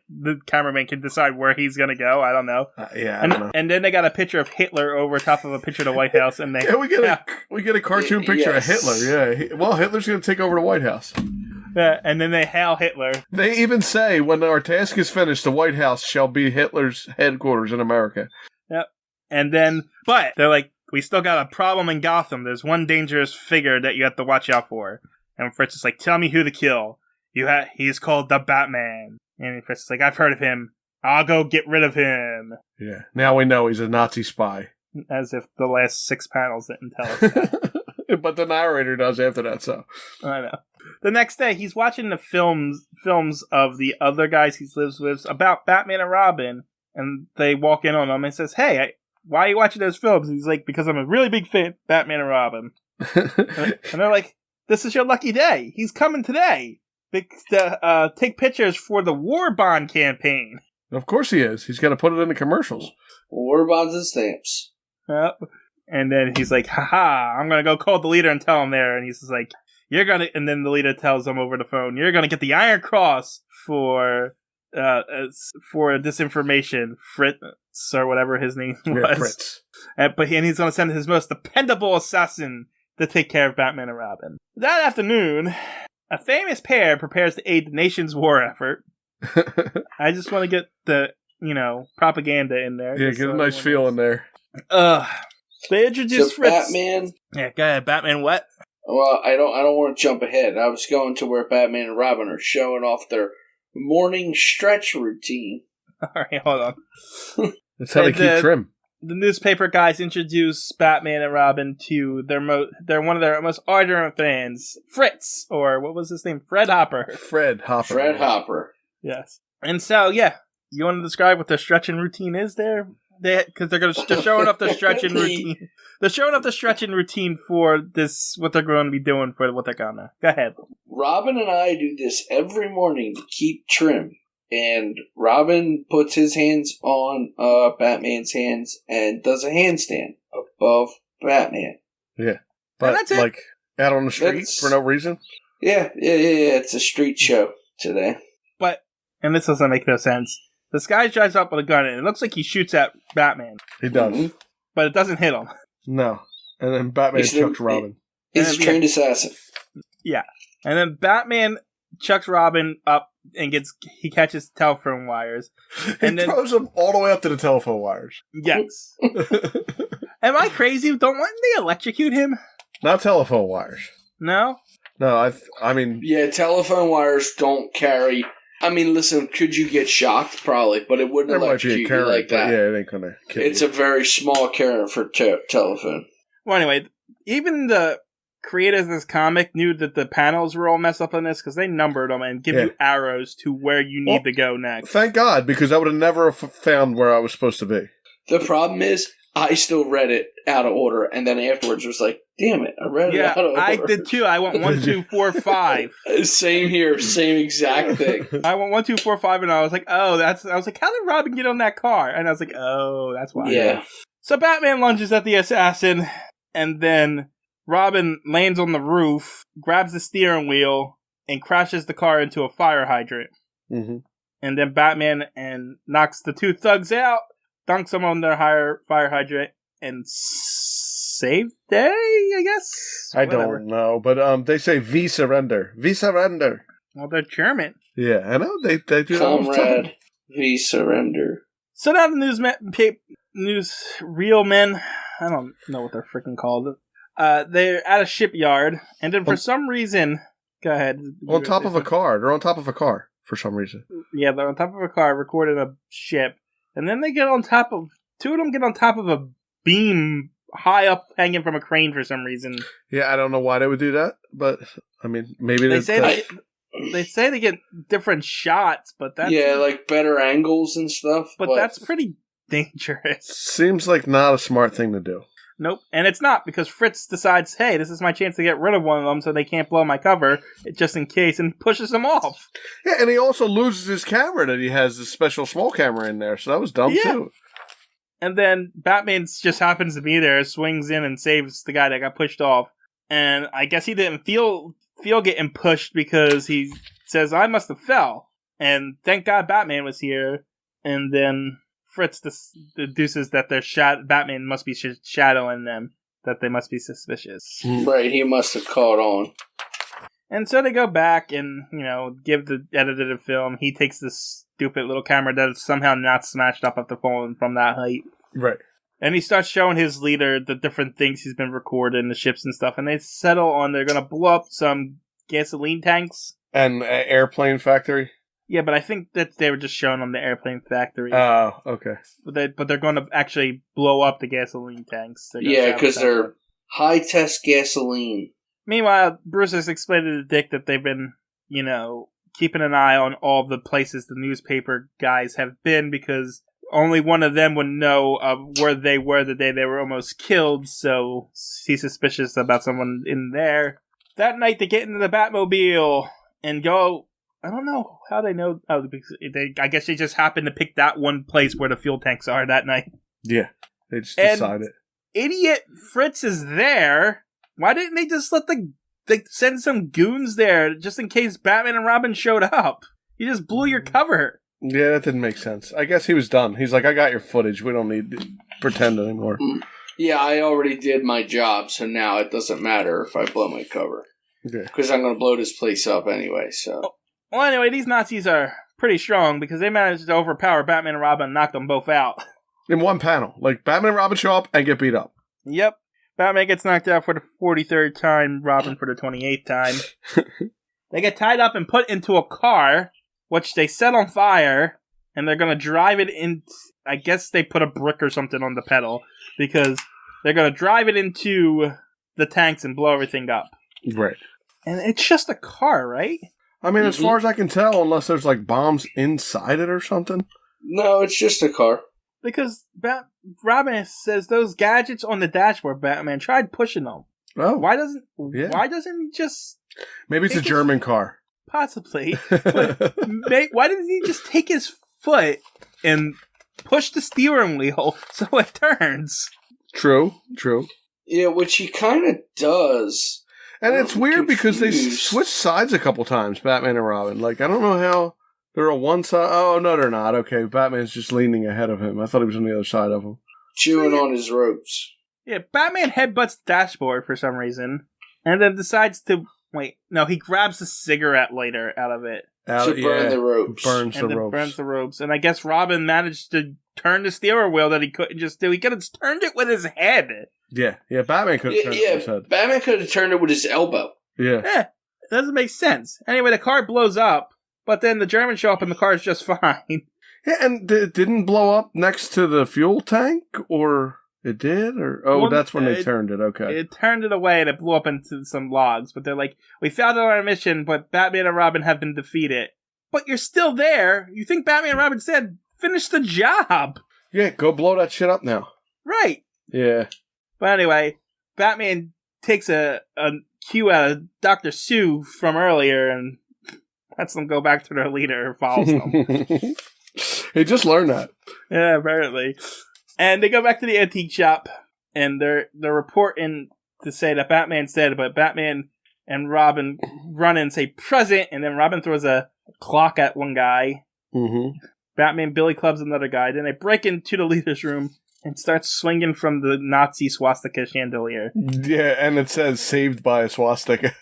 go. I don't know. Yeah, I don't know. And then they got a picture of Hitler over top of a picture of the White House, and Yeah, we get a cartoon picture of Hitler. Yeah, Hitler's going to take over the White House. Yeah, and then they hail Hitler. They even say, when our task is finished, the White House shall be Hitler's headquarters in America. Yep. And then, but they're like, we still got a problem in Gotham. There's one dangerous figure that you have to watch out for. And Fritz is like, tell me who to kill. He's called the Batman. And Fritz is like, I've heard of him. I'll go get rid of him. Yeah, now we know he's a Nazi spy. As if the last 6 panels didn't tell us that. But the narrator does after that, so. I know. The next day, he's watching the films of the other guys he lives with about Batman and Robin. And they walk in on him and says, hey, why are you watching those films? And he's like, because I'm a really big fan of Batman and Robin. And they're like, this is your lucky day. He's coming today to take pictures for the war bond campaign. Of course he is. He's got to put it in the commercials. War bonds and stamps. Yep. And then he's like, haha, I'm going to go call the leader and tell him there. And he's just like, and then the leader tells him over the phone, you're going to get the Iron Cross for this information, Fritz, or whatever his name was. Yeah, Fritz. But he's going to send his most dependable assassin to take care of Batman and Robin. That afternoon, a famous pair prepares to aid the nation's war effort. I just want to get the, propaganda in there. Yeah, get a nice feel in there. They introduced Fritz. Batman. Yeah, go ahead. Batman what? Well, I don't want to jump ahead. I was going to where Batman and Robin are showing off their morning stretch routine. All right, hold on. That's how they keep trim. The newspaper guys introduce Batman and Robin to they're one of their most ardent fans, Fritz, or what was his name? Fred Hopper. Fred Hopper. Yes. And so, yeah, you want to describe what their stretching routine is there? Because they're showing off their stretching routine. They're showing off the stretching routine for this, what they're going to be doing for what they're gonna. Go ahead. Robin and I do this every morning to keep trim. And Robin puts his hands on Batman's hands and does a handstand above Batman. Yeah. But, like, out on the street for no reason? Yeah. It's a street show today. But, and this doesn't make no sense, this guy drives up with a gun and it looks like he shoots at Batman. He does. Mm-hmm. But it doesn't hit him. No. And then Batman chucks Robin. He's a trained assassin. Yeah. And then Batman chucks Robin up and he catches telephone wires. And then throws him all the way up to the telephone wires. Yes. Am I crazy? Wouldn't they electrocute him? Not telephone wires. No? No, I mean... Yeah, telephone wires don't carry... I mean, listen, could you get shocked? Probably, but it wouldn't electrocute you like that. Yeah, it ain't gonna kill you. It's a very small current for telephone. Well, anyway, even the creators of this comic knew that the panels were all messed up on this because they numbered them and give you arrows to where you need to go next. Thank God, because I would have never found where I was supposed to be. The problem is, I still read it out of order, and then afterwards was like, damn it, I read it out of order. I did too. I went 1, 2, 4, 5. Same here, same exact thing. I went 1, 2, 4, 5, and I was like, oh, I was like, how did Robin get on that car? And I was like, oh, that's why. Yeah. So Batman lunges at the assassin, and then Robin lands on the roof, grabs the steering wheel, and crashes the car into a fire hydrant. Mm-hmm. And then Batman knocks the two thugs out, dunks them on their fire hydrant, and save day, I guess? I Whatever. don't know, but they say "We surrender, we surrender." Well, they're German. Yeah, I know they do that all the time. Comrade, we surrender. So now the news real men, I don't know what they're freaking called. They're at a shipyard, and then for some reason, go ahead. On top of a car. They're on top of a car for some reason. Yeah, they're on top of a car, recording a ship, and then they get on top of two of them get on top of a beam high up, hanging from a crane for some reason. Yeah, I don't know why they would do that, but I mean, maybe They say they get different shots, but that's like better angles and stuff. But that's pretty dangerous. Seems like not a smart thing to do. Nope, and it's not, because Fritz decides, hey, this is my chance to get rid of one of them so they can't blow my cover, just in case, and pushes them off. Yeah, and he also loses his camera that he has this special small camera in there, so that was dumb too. And then Batman just happens to be there, swings in and saves the guy that got pushed off. And I guess he didn't feel getting pushed because he says, I must have fell. And thank God Batman was here. And then Fritz deduces that Batman must be shadowing them, that they must be suspicious. Right, he must have caught on. And so they go back and, give the editor the film. He takes this stupid little camera that is somehow not smashed up after falling from that height. Right. And he starts showing his leader the different things he's been recording, the ships and stuff. And they settle on they're going to blow up some gasoline tanks. And airplane factory? Yeah, but I think that they were just showing them the airplane factory. Oh, okay. But they're going to actually blow up the gasoline tanks. Yeah, because they're high-test gasoline. Meanwhile, Bruce has explained to Dick that they've been, keeping an eye on all the places the newspaper guys have been, because only one of them would know where they were the day they were almost killed, so he's suspicious about someone in there. That night, they get into the Batmobile and go... I don't know how they know. I guess they just happened to pick that one place where the fuel tanks are that night. Yeah, they just decided. Idiot Fritz is there. Why didn't they just send some goons there just in case Batman and Robin showed up? You just blew your cover. Yeah, that didn't make sense. I guess he was done. He's like, I got your footage. We don't need to pretend anymore. Yeah, I already did my job, so now it doesn't matter if I blow my cover. Yeah. Because I'm going to blow this place up anyway, so... Well, anyway, these Nazis are pretty strong because they managed to overpower Batman and Robin and knock them both out. In one panel. Like, Batman and Robin show up and get beat up. Yep. Batman gets knocked out for the 43rd time, Robin for the 28th time. They get tied up and put into a car, which they set on fire, and they're going to drive it in... I guess they put a brick or something on the pedal, because they're going to drive it into the tanks and blow everything up. Right. And it's just a car, right? I mean, as far as I can tell, unless there's, bombs inside it or something. No, it's just a car. Because Robin says those gadgets on the dashboard, Batman tried pushing them. Oh. Why doesn't he just... Maybe it's a German car. Possibly. But why didn't he just take his foot and push the steering wheel so it turns? True. Yeah, which he kind of does. And it's weird because they switched sides a couple times, Batman and Robin. I don't know how they're on one side. Oh, no, they're not. Okay, Batman's just leaning ahead of him. I thought he was on the other side of him. Chewing on his ropes. Yeah, Batman headbutts the dashboard for some reason, and then decides to... Wait, no, he grabs a cigarette lighter out of it. To burn the ropes. Burns the ropes. And I guess Robin managed to turn the steering wheel that he couldn't just do. He could have turned it with his head. Yeah, Batman could have turned it with his head. Batman could have turned it with his elbow. Yeah. It doesn't make sense. Anyway, the car blows up, but then the Germans show up and the car is just fine. Yeah, and it didn't blow up next to the fuel tank? Or it did? That's when they turned it, okay. It turned it away and it blew up into some logs, but they're like, we failed on our mission, but Batman and Robin have been defeated. But you're still there. You think Batman and Robin said, finish the job. Yeah, go blow that shit up now. Right. Yeah. But anyway, Batman takes a cue out of Dr. Sue from earlier and lets them go back to their leader and follows them. He just learned that. Yeah, apparently. And they go back to the antique shop, and they're reporting to say that Batman said, but Batman and Robin run in and say present, and then Robin throws a clock at one guy. Mm-hmm. Batman Billy clubs another guy. Then they break into the leader's room, and starts swinging from the Nazi swastika chandelier. Yeah, and it says saved by a swastika.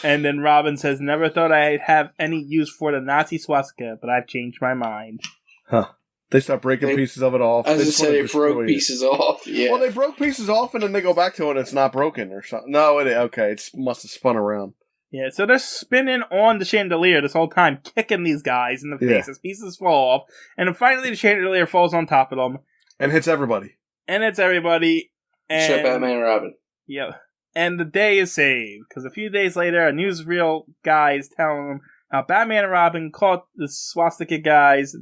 And then Robin says, never thought I'd have any use for the Nazi swastika, but I've changed my mind. Huh. They start breaking pieces of it off. As I said, they broke pieces off. Yeah. Well, they broke pieces off, and then they go back to it, and it's not broken or something. No, it must have spun around. Yeah, so they're spinning on the chandelier this whole time, kicking these guys in the face as pieces fall off, and then finally the chandelier falls on top of them. And hits everybody. And, except Batman and Robin. Yeah. And the day is saved, because a few days later, a newsreel guy is telling them how Batman and Robin caught the swastika guys,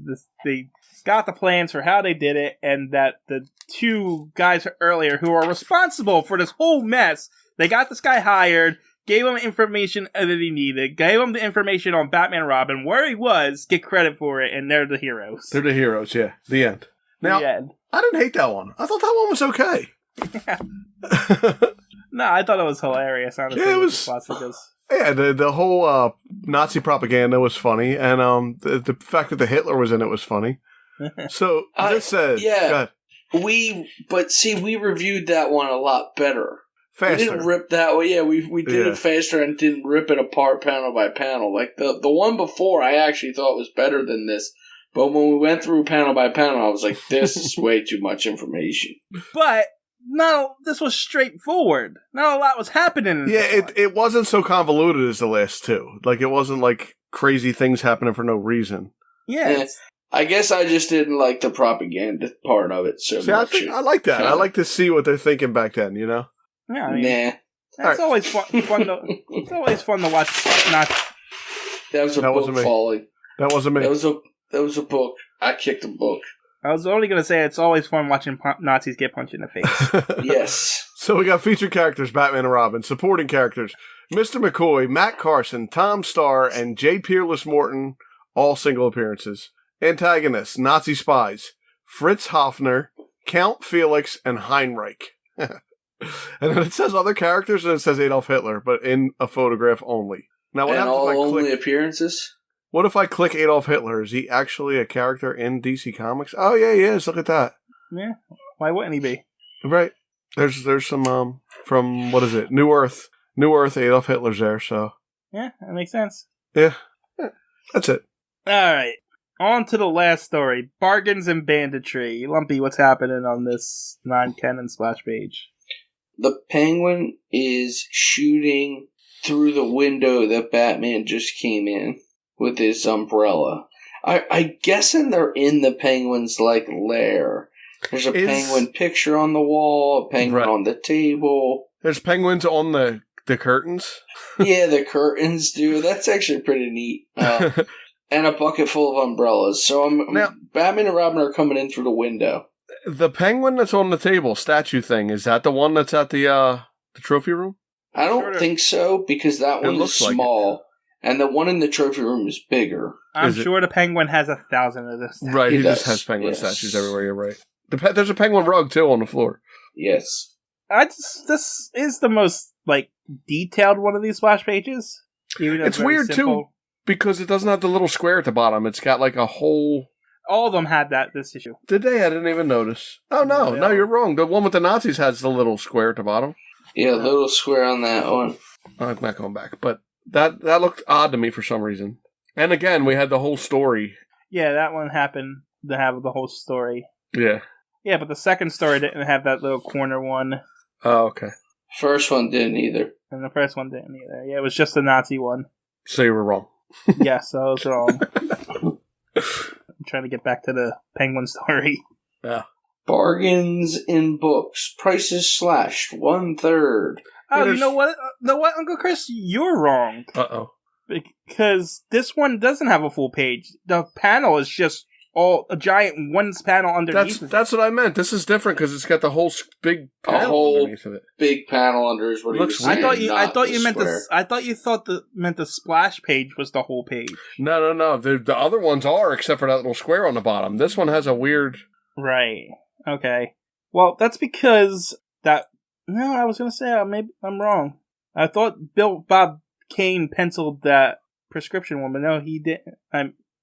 they got the plans for how they did it, and that the two guys earlier who are responsible for this whole mess, they got this guy hired, gave him information that he needed, gave him the information on Batman and Robin, where he was, get credit for it, and they're the heroes. They're the heroes, yeah. The end. Now, I didn't hate that one. I thought that one was okay. No, I thought it was hilarious. Honestly, yeah, it was. Yeah, the whole Nazi propaganda was funny, and the fact that the Hitler was in it was funny. So this says, we reviewed that one a lot better. Faster. We didn't rip that one. Yeah, we did it faster and didn't rip it apart panel by panel. Like the one before, I actually thought was better than this. But when we went through panel by panel, I was like, this is way too much information. But no, this was straightforward. Not a lot was happening. It wasn't so convoluted as the last two. Like, it wasn't like crazy things happening for no reason. Yeah. I guess I just didn't like the propaganda part of it so much. I like that. I like to see what they're thinking back then, you know? Yeah, I mean, it's always fun it's always fun to watch. That was a book falling. That wasn't me. That was a book. I kicked a book. I was only going to say it's always fun watching Nazis get punched in the face. Yes. So we got featured characters, Batman and Robin. Supporting characters, Mr. McCoy, Matt Carson, Tom Starr, and J. Peerless Morton, all single appearances. Antagonists, Nazi spies, Fritz Hoffner, Count Felix, and Heinrich. And then it says other characters, and it says Adolf Hitler, but in a photograph only. Now, what happens if I click only appearances? What if I click Adolf Hitler? Is he actually a character in DC Comics? Oh, yeah, he is. Look at that. Yeah. Why wouldn't he be? Right. There's some, from, what is it? New Earth. Adolf Hitler's there, so. Yeah, that makes sense. Yeah. That's it. All right. On to the last story. Bargains and banditry. Lumpy, what's happening on this non-canon splash page? The Penguin is shooting through the window that Batman just came in with his umbrella. I guessing they're in the Penguin's, lair. There's a penguin picture on the wall, a penguin on the table. There's penguins on the curtains? Yeah, the curtains, dude. That's actually pretty neat. And a bucket full of umbrellas. So now, Batman and Robin are coming in through the window. The penguin that's on the table, statue thing, is that the one that's at the trophy room? I don't think so, because that one is small. And the one in the trophy room is bigger. I'm sure the penguin has 1,000 of this. Right, he just has penguin statues everywhere, you're right. There's a penguin rug, too, on the floor. Yes. This is the most, detailed one of these splash pages. It's weird, too, because it doesn't have the little square at the bottom. It's got, a whole... All of them had this issue. Did they? I didn't even notice. Oh, no, you're wrong. The one with the Nazis has the little square at the bottom. Yeah, little square on that one. I'm not going back, but... That looked odd to me for some reason. And again, we had the whole story. Yeah, that one happened to have the whole story. Yeah. Yeah, but the second story didn't have that little corner one. Oh, okay. First one didn't either. And the first one didn't either. Yeah, it was just the Nazi one. So you were wrong. Yes, I was wrong. I'm trying to get back to the Penguin story. Yeah. Bargains in books. Prices slashed 1/3. Oh, you know what, Uncle Chris? You're wrong. Uh-oh. Because this one doesn't have a full page. The panel is just a giant one panel underneath. That's what I meant. This is different because it's got the whole big panel underneath of it. Big panel under is what he was saying. I thought you meant the splash page was the whole page. No. The other ones are, except for that little square on the bottom. This one has a weird... Right. Okay. Well, that's because that... No, I was going to say, maybe I'm wrong. I thought Bob Kane penciled that prescription one, but no, he didn't.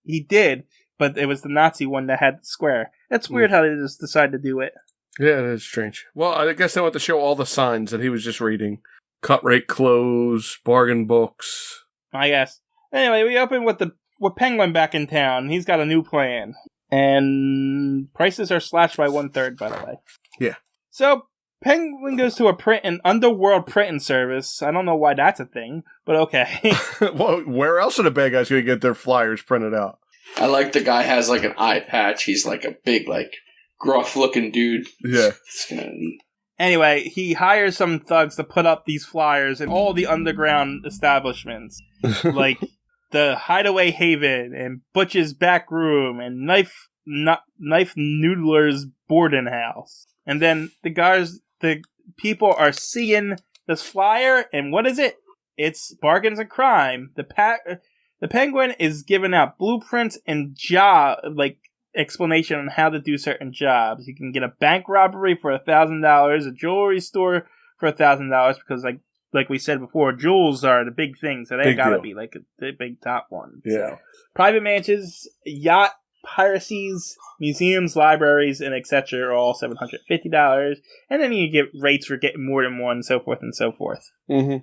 He did, but it was the Nazi one that had the square. It's weird how they just decide to do it. Yeah, it is strange. Well, I guess they want to show all the signs that he was just reading. Cut rate clothes, bargain books. I guess. Anyway, we open with Penguin back in town. He's got a new plan. And prices are slashed by 1/3, by the way. Yeah. So, Penguin goes to an underworld printing service. I don't know why that's a thing, but okay. Well, where else are the bad guys going to get their flyers printed out? I like the guy has like an eye patch. He's like a big, like, gruff-looking dude. Yeah. It's kind of neat. Anyway, he hires some thugs to put up these flyers in all the underground establishments. Like the Hideaway Haven and Butch's Back Room and Knife Noodler's Boarding House. And then the people are seeing this flyer, and what is it? It's Bargains and Crime. The Penguin is giving out blueprints and explanation on how to do certain jobs. You can get a bank robbery for $1,000, a jewelry store for $1,000, because like we said before, jewels are the big things, so they Big gotta deal. be like the big top ones. Yeah. So, private mansions, yacht piracies, museums, libraries, and etc. are all $750, and then you get rates for getting more than one, so forth and so forth. Mm-hmm.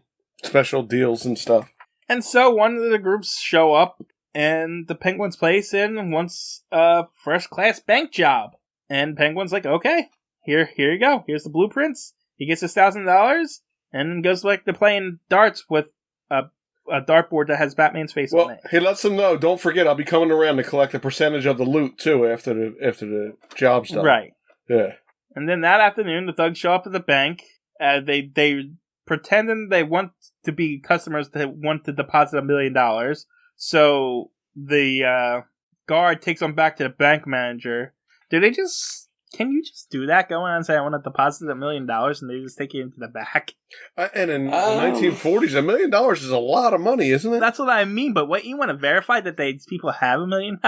Special deals and stuff. And so one of the groups show up, and the Penguin's place in wants a first-class bank job. And Penguin's like, okay, here you go. Here's the blueprints. He gets his $1,000, and goes to playing darts with a dartboard that has Batman's face on it. He lets them know, don't forget, I'll be coming around to collect a percentage of the loot, too, after the job's done. Right. Yeah. And then that afternoon, the thugs show up at the bank. They pretending they want to be customers that want to deposit $1 million. So the guard takes them back to the bank manager. Can you just do that? Go in and say, I want to deposit $1 million, and they just take you into the back? And in the 1940s, $1 million is a lot of money, isn't it? That's what I mean, but what, you want to verify that these people have $1 million?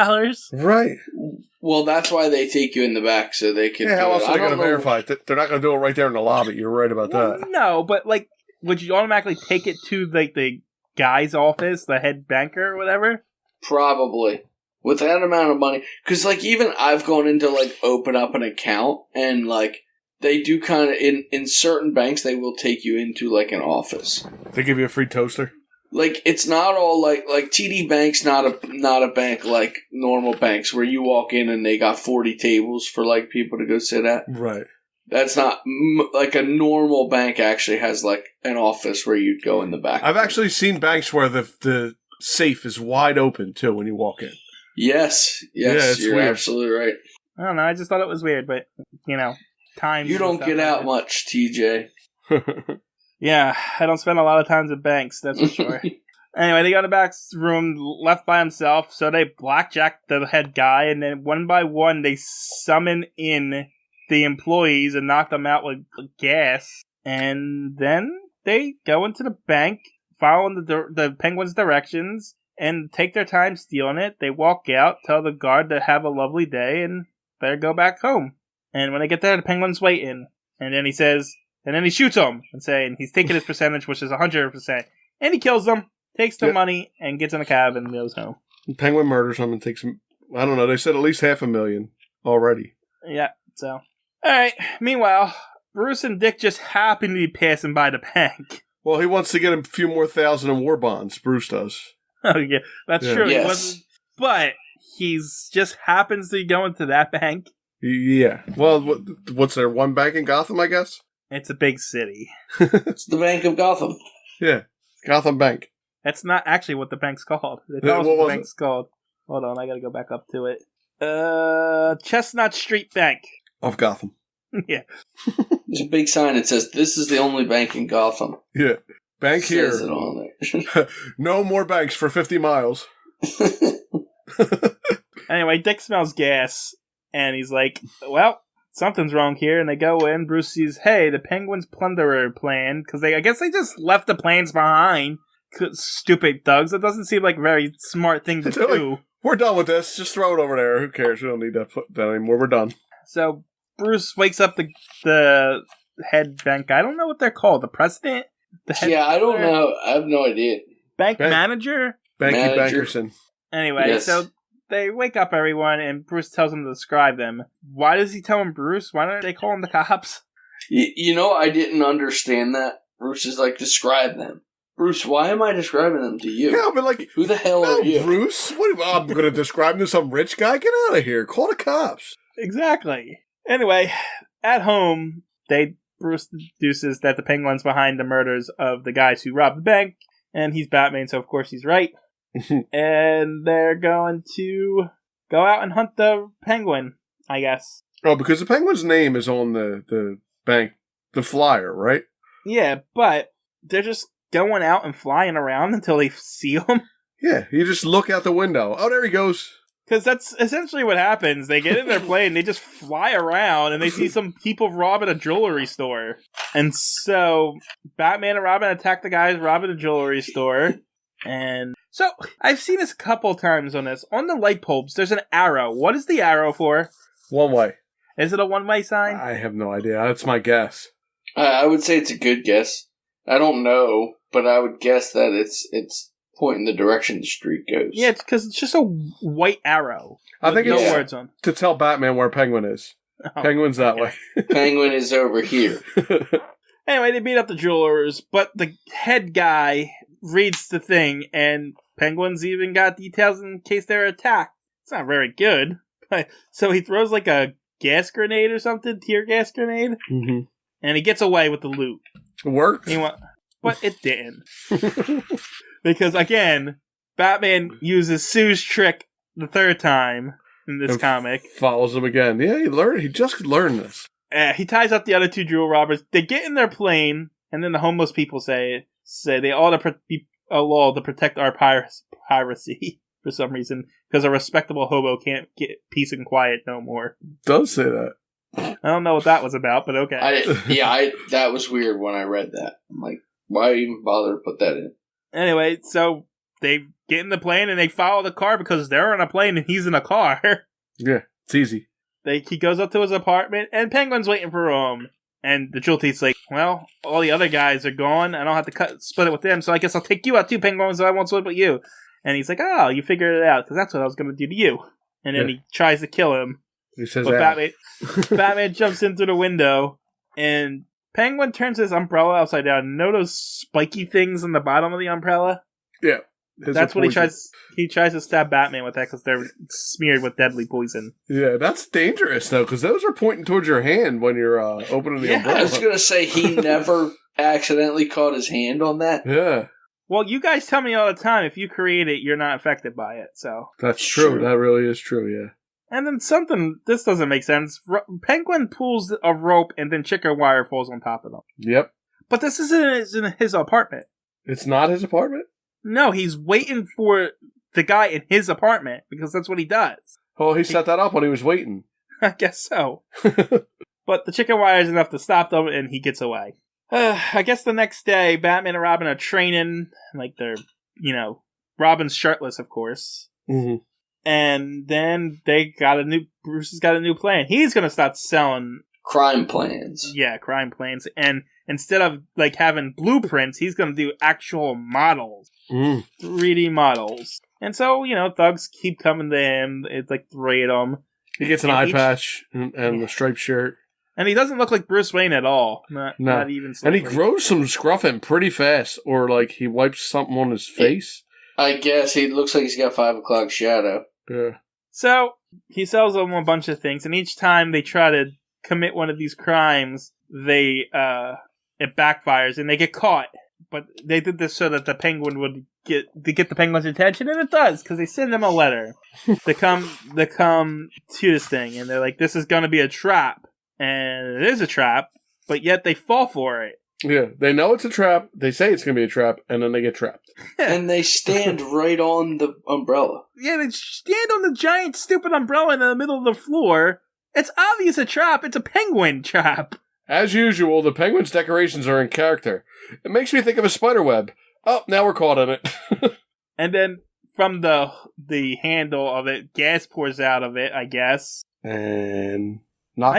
Right. Well, that's why they take you in the back, so they can. Yeah, how else are they going to verify it? They're not going to do it right there in the lobby. You're right about that. No, but would you automatically take it to the guy's office, the head banker or whatever? Probably. With that amount of money. Because, even I've gone into, open up an account, and, they do kind of, in certain banks, they will take you into, an office. They give you a free toaster? It's not all, TD Bank's not a bank like normal banks, where you walk in and they got 40 tables for, people to go sit at. Right. That's not, a normal bank actually has, an office where you'd go in the back. I've actually seen banks where the safe is wide open, too, when you walk in. Yes, you're weird. absolutely right. I don't know, I just thought it was weird, but, time... You don't get out much, TJ. Yeah, I don't spend a lot of time at banks, that's for sure. Anyway, they got a back room left by himself, so they blackjack the head guy, and then one by one they summon in the employees and knock them out with gas. And then they go into the bank, following the Penguin's directions, and take their time stealing it. They walk out, tell the guard to have a lovely day, and better go back home. And when they get there, the Penguin's waiting. And then he shoots him, and saying he's taking his percentage, which is 100%. And he kills them, takes the money, and gets in a cab and goes home. Penguin murders him and takes him, I don't know, they said at least $500,000 already. Yeah, so. Alright, meanwhile, Bruce and Dick just happen to be passing by the bank. Well, he wants to get a few more thousand in war bonds, Bruce does. Oh, yeah, that's true. Yes. He wasn't, but he's just happens to go into that bank. Yeah. Well, what's there, one bank in Gotham, I guess? It's a big city. It's the Bank of Gotham. Yeah, Gotham Bank. That's not actually what the bank's called. They tell us what the bank's called. Hold on, I gotta go back up to it. Chestnut Street Bank. Of Gotham. Yeah. There's a big sign that says, "This is the only bank in Gotham." Yeah. Bank here. Says it on there. No more banks for 50 miles. Anyway, Dick smells gas, and he's like, well, something's wrong here. And they go in. Bruce sees, hey, the Penguin's plunderer plan, because I guess they just left the plans behind. Stupid thugs. It doesn't seem like a very smart thing to do. Like, we're done with this. Just throw it over there. Who cares? We don't need that anymore. We're done. So Bruce wakes up the head bank. I don't know what they're called. The president? I don't know. I have no idea. Bank manager? Banky Manager. Bankerson. Anyway, Yes. So they wake up everyone, and Bruce tells them to describe them. Why does he tell them Bruce? Why don't they call him the cops? You know, I didn't understand that. Bruce is like, describe them. Bruce, why am I describing them to you? Yeah, but like, who the hell are you? Bruce? I'm going to describe him to some rich guy? Get out of here. Call the cops. Exactly. Anyway, at home, Bruce deduces that the Penguin's behind the murders of the guys who robbed the bank, and he's Batman, so of course he's right. And they're going to go out and hunt the Penguin, I guess. Oh, because the Penguin's name is on the bank, the flyer, right? Yeah, but they're just going out and flying around until they see him. Yeah, you just look out the window. Oh, there he goes. Because that's essentially what happens. They get in their plane, they just fly around, and they see some people robbing a jewelry store. And so, Batman and Robin attack the guys robbing a jewelry store. And so, I've seen this a couple times on this. On the light bulbs, there's an arrow. What is the arrow for? One way. Is it a one-way sign? I have no idea. That's my guess. I would say it's a good guess. I don't know, but I would guess that it's pointing the direction the street goes. Yeah, because it's just a white arrow. I think no it's words on. To tell Batman where Penguin is. Oh, Penguin's that way. Penguin is over here. Anyway, they beat up the jewelers, but the head guy reads the thing, and Penguin's even got details in case they're attacked. It's not very good. So he throws like a gas grenade or something, tear gas grenade, and he gets away with the loot. It worked. But it didn't. Because, again, Batman uses Sue's trick the third time in this comic. Follows him again. Yeah, he just learned this. He ties up the other two jewel robbers. They get in their plane, and then the homeless people say they ought to be a law to protect our piracy for some reason, because a respectable hobo can't get peace and quiet no more. Does say that. I don't know what that was about, but okay. That was weird when I read that. I'm like, why even bother to put that in? Anyway, so they get in the plane and they follow the car because they're in a plane and he's in a car. Yeah, it's easy. He goes up to his apartment and Penguin's waiting for him. And the jewel thief's like, well, all the other guys are gone. I don't have to split it with them, so I guess I'll take you out too, Penguin, so I won't split with you. And he's like, oh, you figured it out, because that's what I was going to do to you. And then he tries to kill him. He says but Batman jumps in through the window, and Penguin turns his umbrella upside down. Know those spiky things on the bottom of the umbrella? Yeah. That's what he tries to stab Batman with that, because they're smeared with deadly poison. Yeah, that's dangerous, though, because those are pointing towards your hand when you're opening the umbrella. I was going to say, he never accidentally caught his hand on that. Yeah. Well, you guys tell me all the time, if you create it, you're not affected by it, so... That's true. That really is true, yeah. And then this doesn't make sense. Penguin pulls a rope, and then chicken wire falls on top of them. Yep. But this isn't in his apartment. It's not his apartment? No, he's waiting for the guy in his apartment, because that's what he does. Oh, he set that up when he was waiting. I guess so. But the chicken wire is enough to stop them, and he gets away. I guess the next day, Batman and Robin are training, like they're, Robin's shirtless, of course. Mm-hmm. And then Bruce has got a new plan. He's going to start selling... crime plans. Yeah, crime plans. And instead of, having blueprints, he's going to do actual models. 3D models. And so, thugs keep coming to him. It's like 3 of them. He gets an eye patch and the striped shirt. And he doesn't look like Bruce Wayne at all. Not even slightly. And he grows some scruff in pretty fast. Or, he wipes something on his face. I guess he looks like he's got 5 o'clock shadow. Yeah. So, he sells them a bunch of things. And each time they try to commit one of these crimes, it backfires and they get caught. But they did this so that the Penguin would get the Penguin's attention, and it does, because they send him a letter. They come to this thing, and they're like, this is going to be a trap. And it is a trap, but yet they fall for it. Yeah, they know it's a trap, they say it's going to be a trap, and then they get trapped. And they stand right on the umbrella. Yeah, they stand on the giant stupid umbrella in the middle of the floor. It's obvious a trap. It's a penguin trap. As usual, the Penguin's decorations are in character. It makes me think of a spider web. Oh, now we're caught in it. And then from the handle of it, gas pours out of it, I guess. And knockout.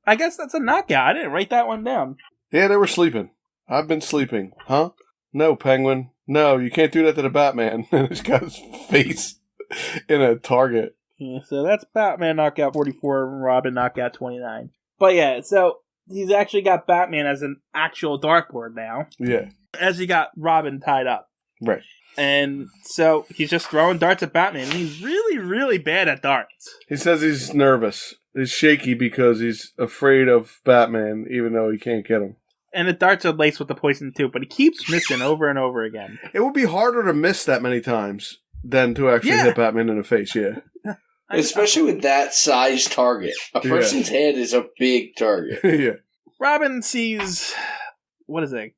I guess that's a knockout. I didn't write that one down. Yeah, they were sleeping. I've been sleeping. Huh? No, Penguin. No, you can't do that to the Batman. He's got his face. in a Target. Yeah, so that's Batman knockout 44 and Robin knockout 29. But yeah, so he's actually got Batman as an actual dartboard now. Yeah. As he got Robin tied up. Right. And so he's just throwing darts at Batman. And he's really, really bad at darts. He says he's nervous. He's shaky because he's afraid of Batman, even though he can't get him. And the darts are laced with the poison too, but he keeps missing over and over again. It would be harder to miss that many times than to actually hit Batman in the face, yeah. Especially with that size target. A person's head is a big target. Yeah. Robin sees, what is it,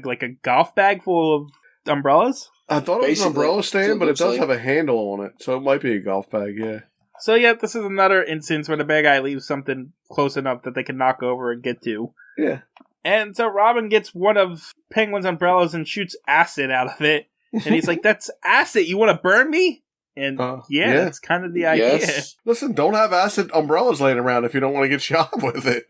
like a golf bag full of umbrellas? I thought it was an umbrella stand, but it does like have a handle on it, so it might be a golf bag, yeah. So yeah, this is another instance where the bad guy leaves something close enough that they can knock over and get to. Yeah. And so Robin gets one of Penguin's umbrellas and shoots acid out of it. And he's like, that's acid, you want to burn me? And that's kind of the idea. Yes. Listen, don't have acid umbrellas laying around if you don't want to get shot with it.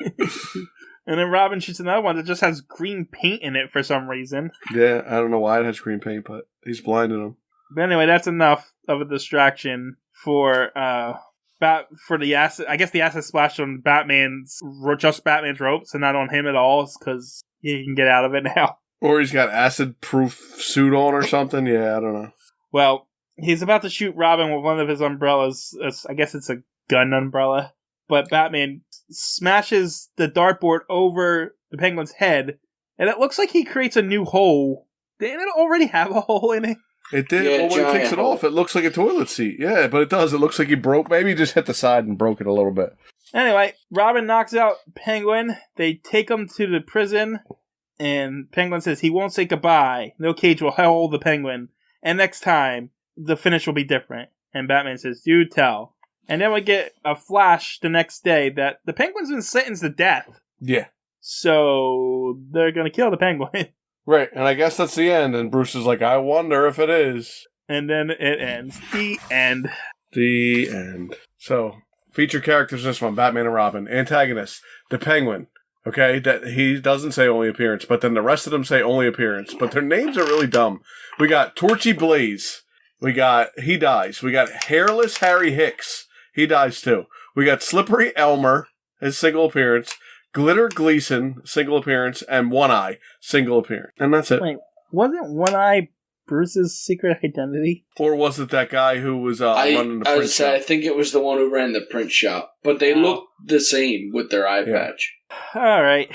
And then Robin shoots another one that just has green paint in it for some reason. Yeah, I don't know why it has green paint, but he's blinding him. But anyway, that's enough of a distraction for the acid. I guess the acid splashed on Batman's ropes and not on him at all, because he can get out of it now. Or he's got acid-proof suit on or something. Yeah, I don't know. Well, he's about to shoot Robin with one of his umbrellas. I guess it's a gun umbrella. But Batman smashes the dartboard over the Penguin's head, and it looks like he creates a new hole. Didn't it already have a hole in it? It did. Well, when he takes it off, it looks like a toilet seat. Yeah, but it does. It looks like he broke. Maybe he just hit the side and broke it a little bit. Anyway, Robin knocks out Penguin. They take him to the prison, and Penguin says he won't say goodbye. No cage will hold the Penguin. And next time, the finish will be different. And Batman says, do tell. And then we get a flash the next day that the Penguin's been sentenced to death. Yeah. So they're going to kill the Penguin. Right, and I guess that's the end. And Bruce is like, I wonder if it is. And then it ends. The end. The end. So, feature characters in this one, Batman and Robin. Antagonist, the Penguin. Okay, that he doesn't say only appearance, but then the rest of them say only appearance. But their names are really dumb. We got Torchy Blaze. We got He Dies. We got Hairless Harry Hicks. He dies too. We got Slippery Elmer, his single appearance. Glitter Gleason, single appearance. And One Eye, single appearance. And that's it. Wait, wasn't One Eye Bruce's secret identity? Or was it that guy who was running the print shop? I think it was the one who ran the print shop. But they look the same with their eye patch. Alright.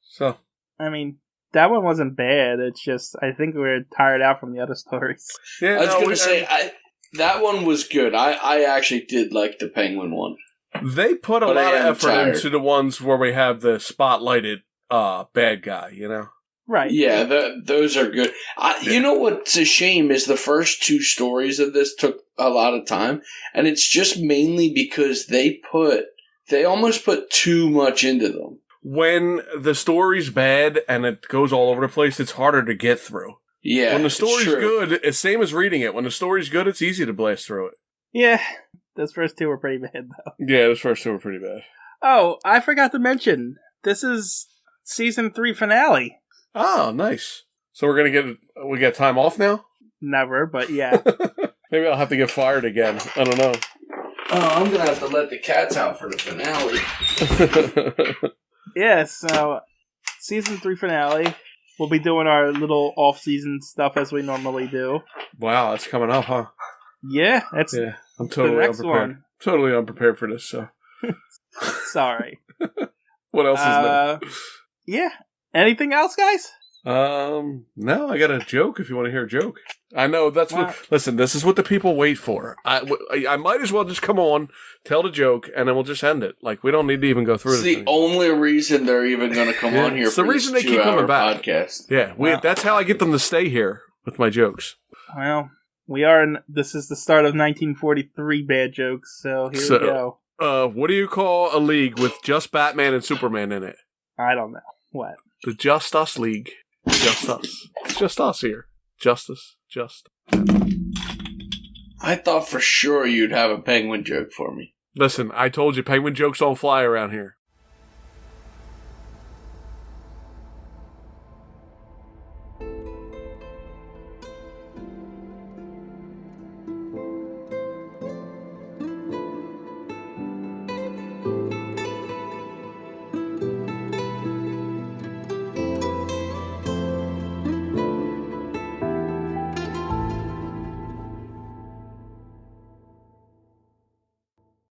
So, I mean, that one wasn't bad. It's just, I think we were tired out from the other stories. yeah, I was going to say, that one was good. I actually did like the Penguin one. They put a lot of effort into the ones where we have the spotlighted bad guy, you know? Right. Yeah, those are good. You know what's a shame is the first two stories of this took a lot of time, and it's just mainly because they almost put too much into them. When the story's bad and it goes all over the place, it's harder to get through. Yeah, when the story's good, it's same as reading it. When the story's good, it's easy to blast through it. Yeah, those first two were pretty bad, though. Yeah, those first two were pretty bad. Oh, I forgot to mention, this is season 3 finale. Oh, nice. So we get time off now? Never, but yeah. Maybe I'll have to get fired again. I don't know. Oh, I'm going to have to let the cats out for the finale. Yeah, so season 3 finale. We'll be doing our little off-season stuff as we normally do. Wow, that's coming up, huh? Yeah, that's I'm totally the next unprepared. one. Totally unprepared for this, so. Sorry. What else is new? Yeah. Anything else, guys? No, I got a joke if you want to hear a joke. I know, that's what... Listen, this is what the people wait for. I might as well just come on, tell the joke, and then we'll just end it. Like, we don't need to even go through it. It's the only reason they're even going to come on here it's the reason they keep coming back. Podcast. Yeah, that's how I get them to stay here with my jokes. Well, this is the start of 1943 bad jokes, so here we go. What do you call a league with just Batman and Superman in it? I don't know. What? The Just Us League. Just us. It's just us here. Justice. Just. I thought for sure you'd have a Penguin joke for me. Listen, I told you Penguin jokes don't fly around here.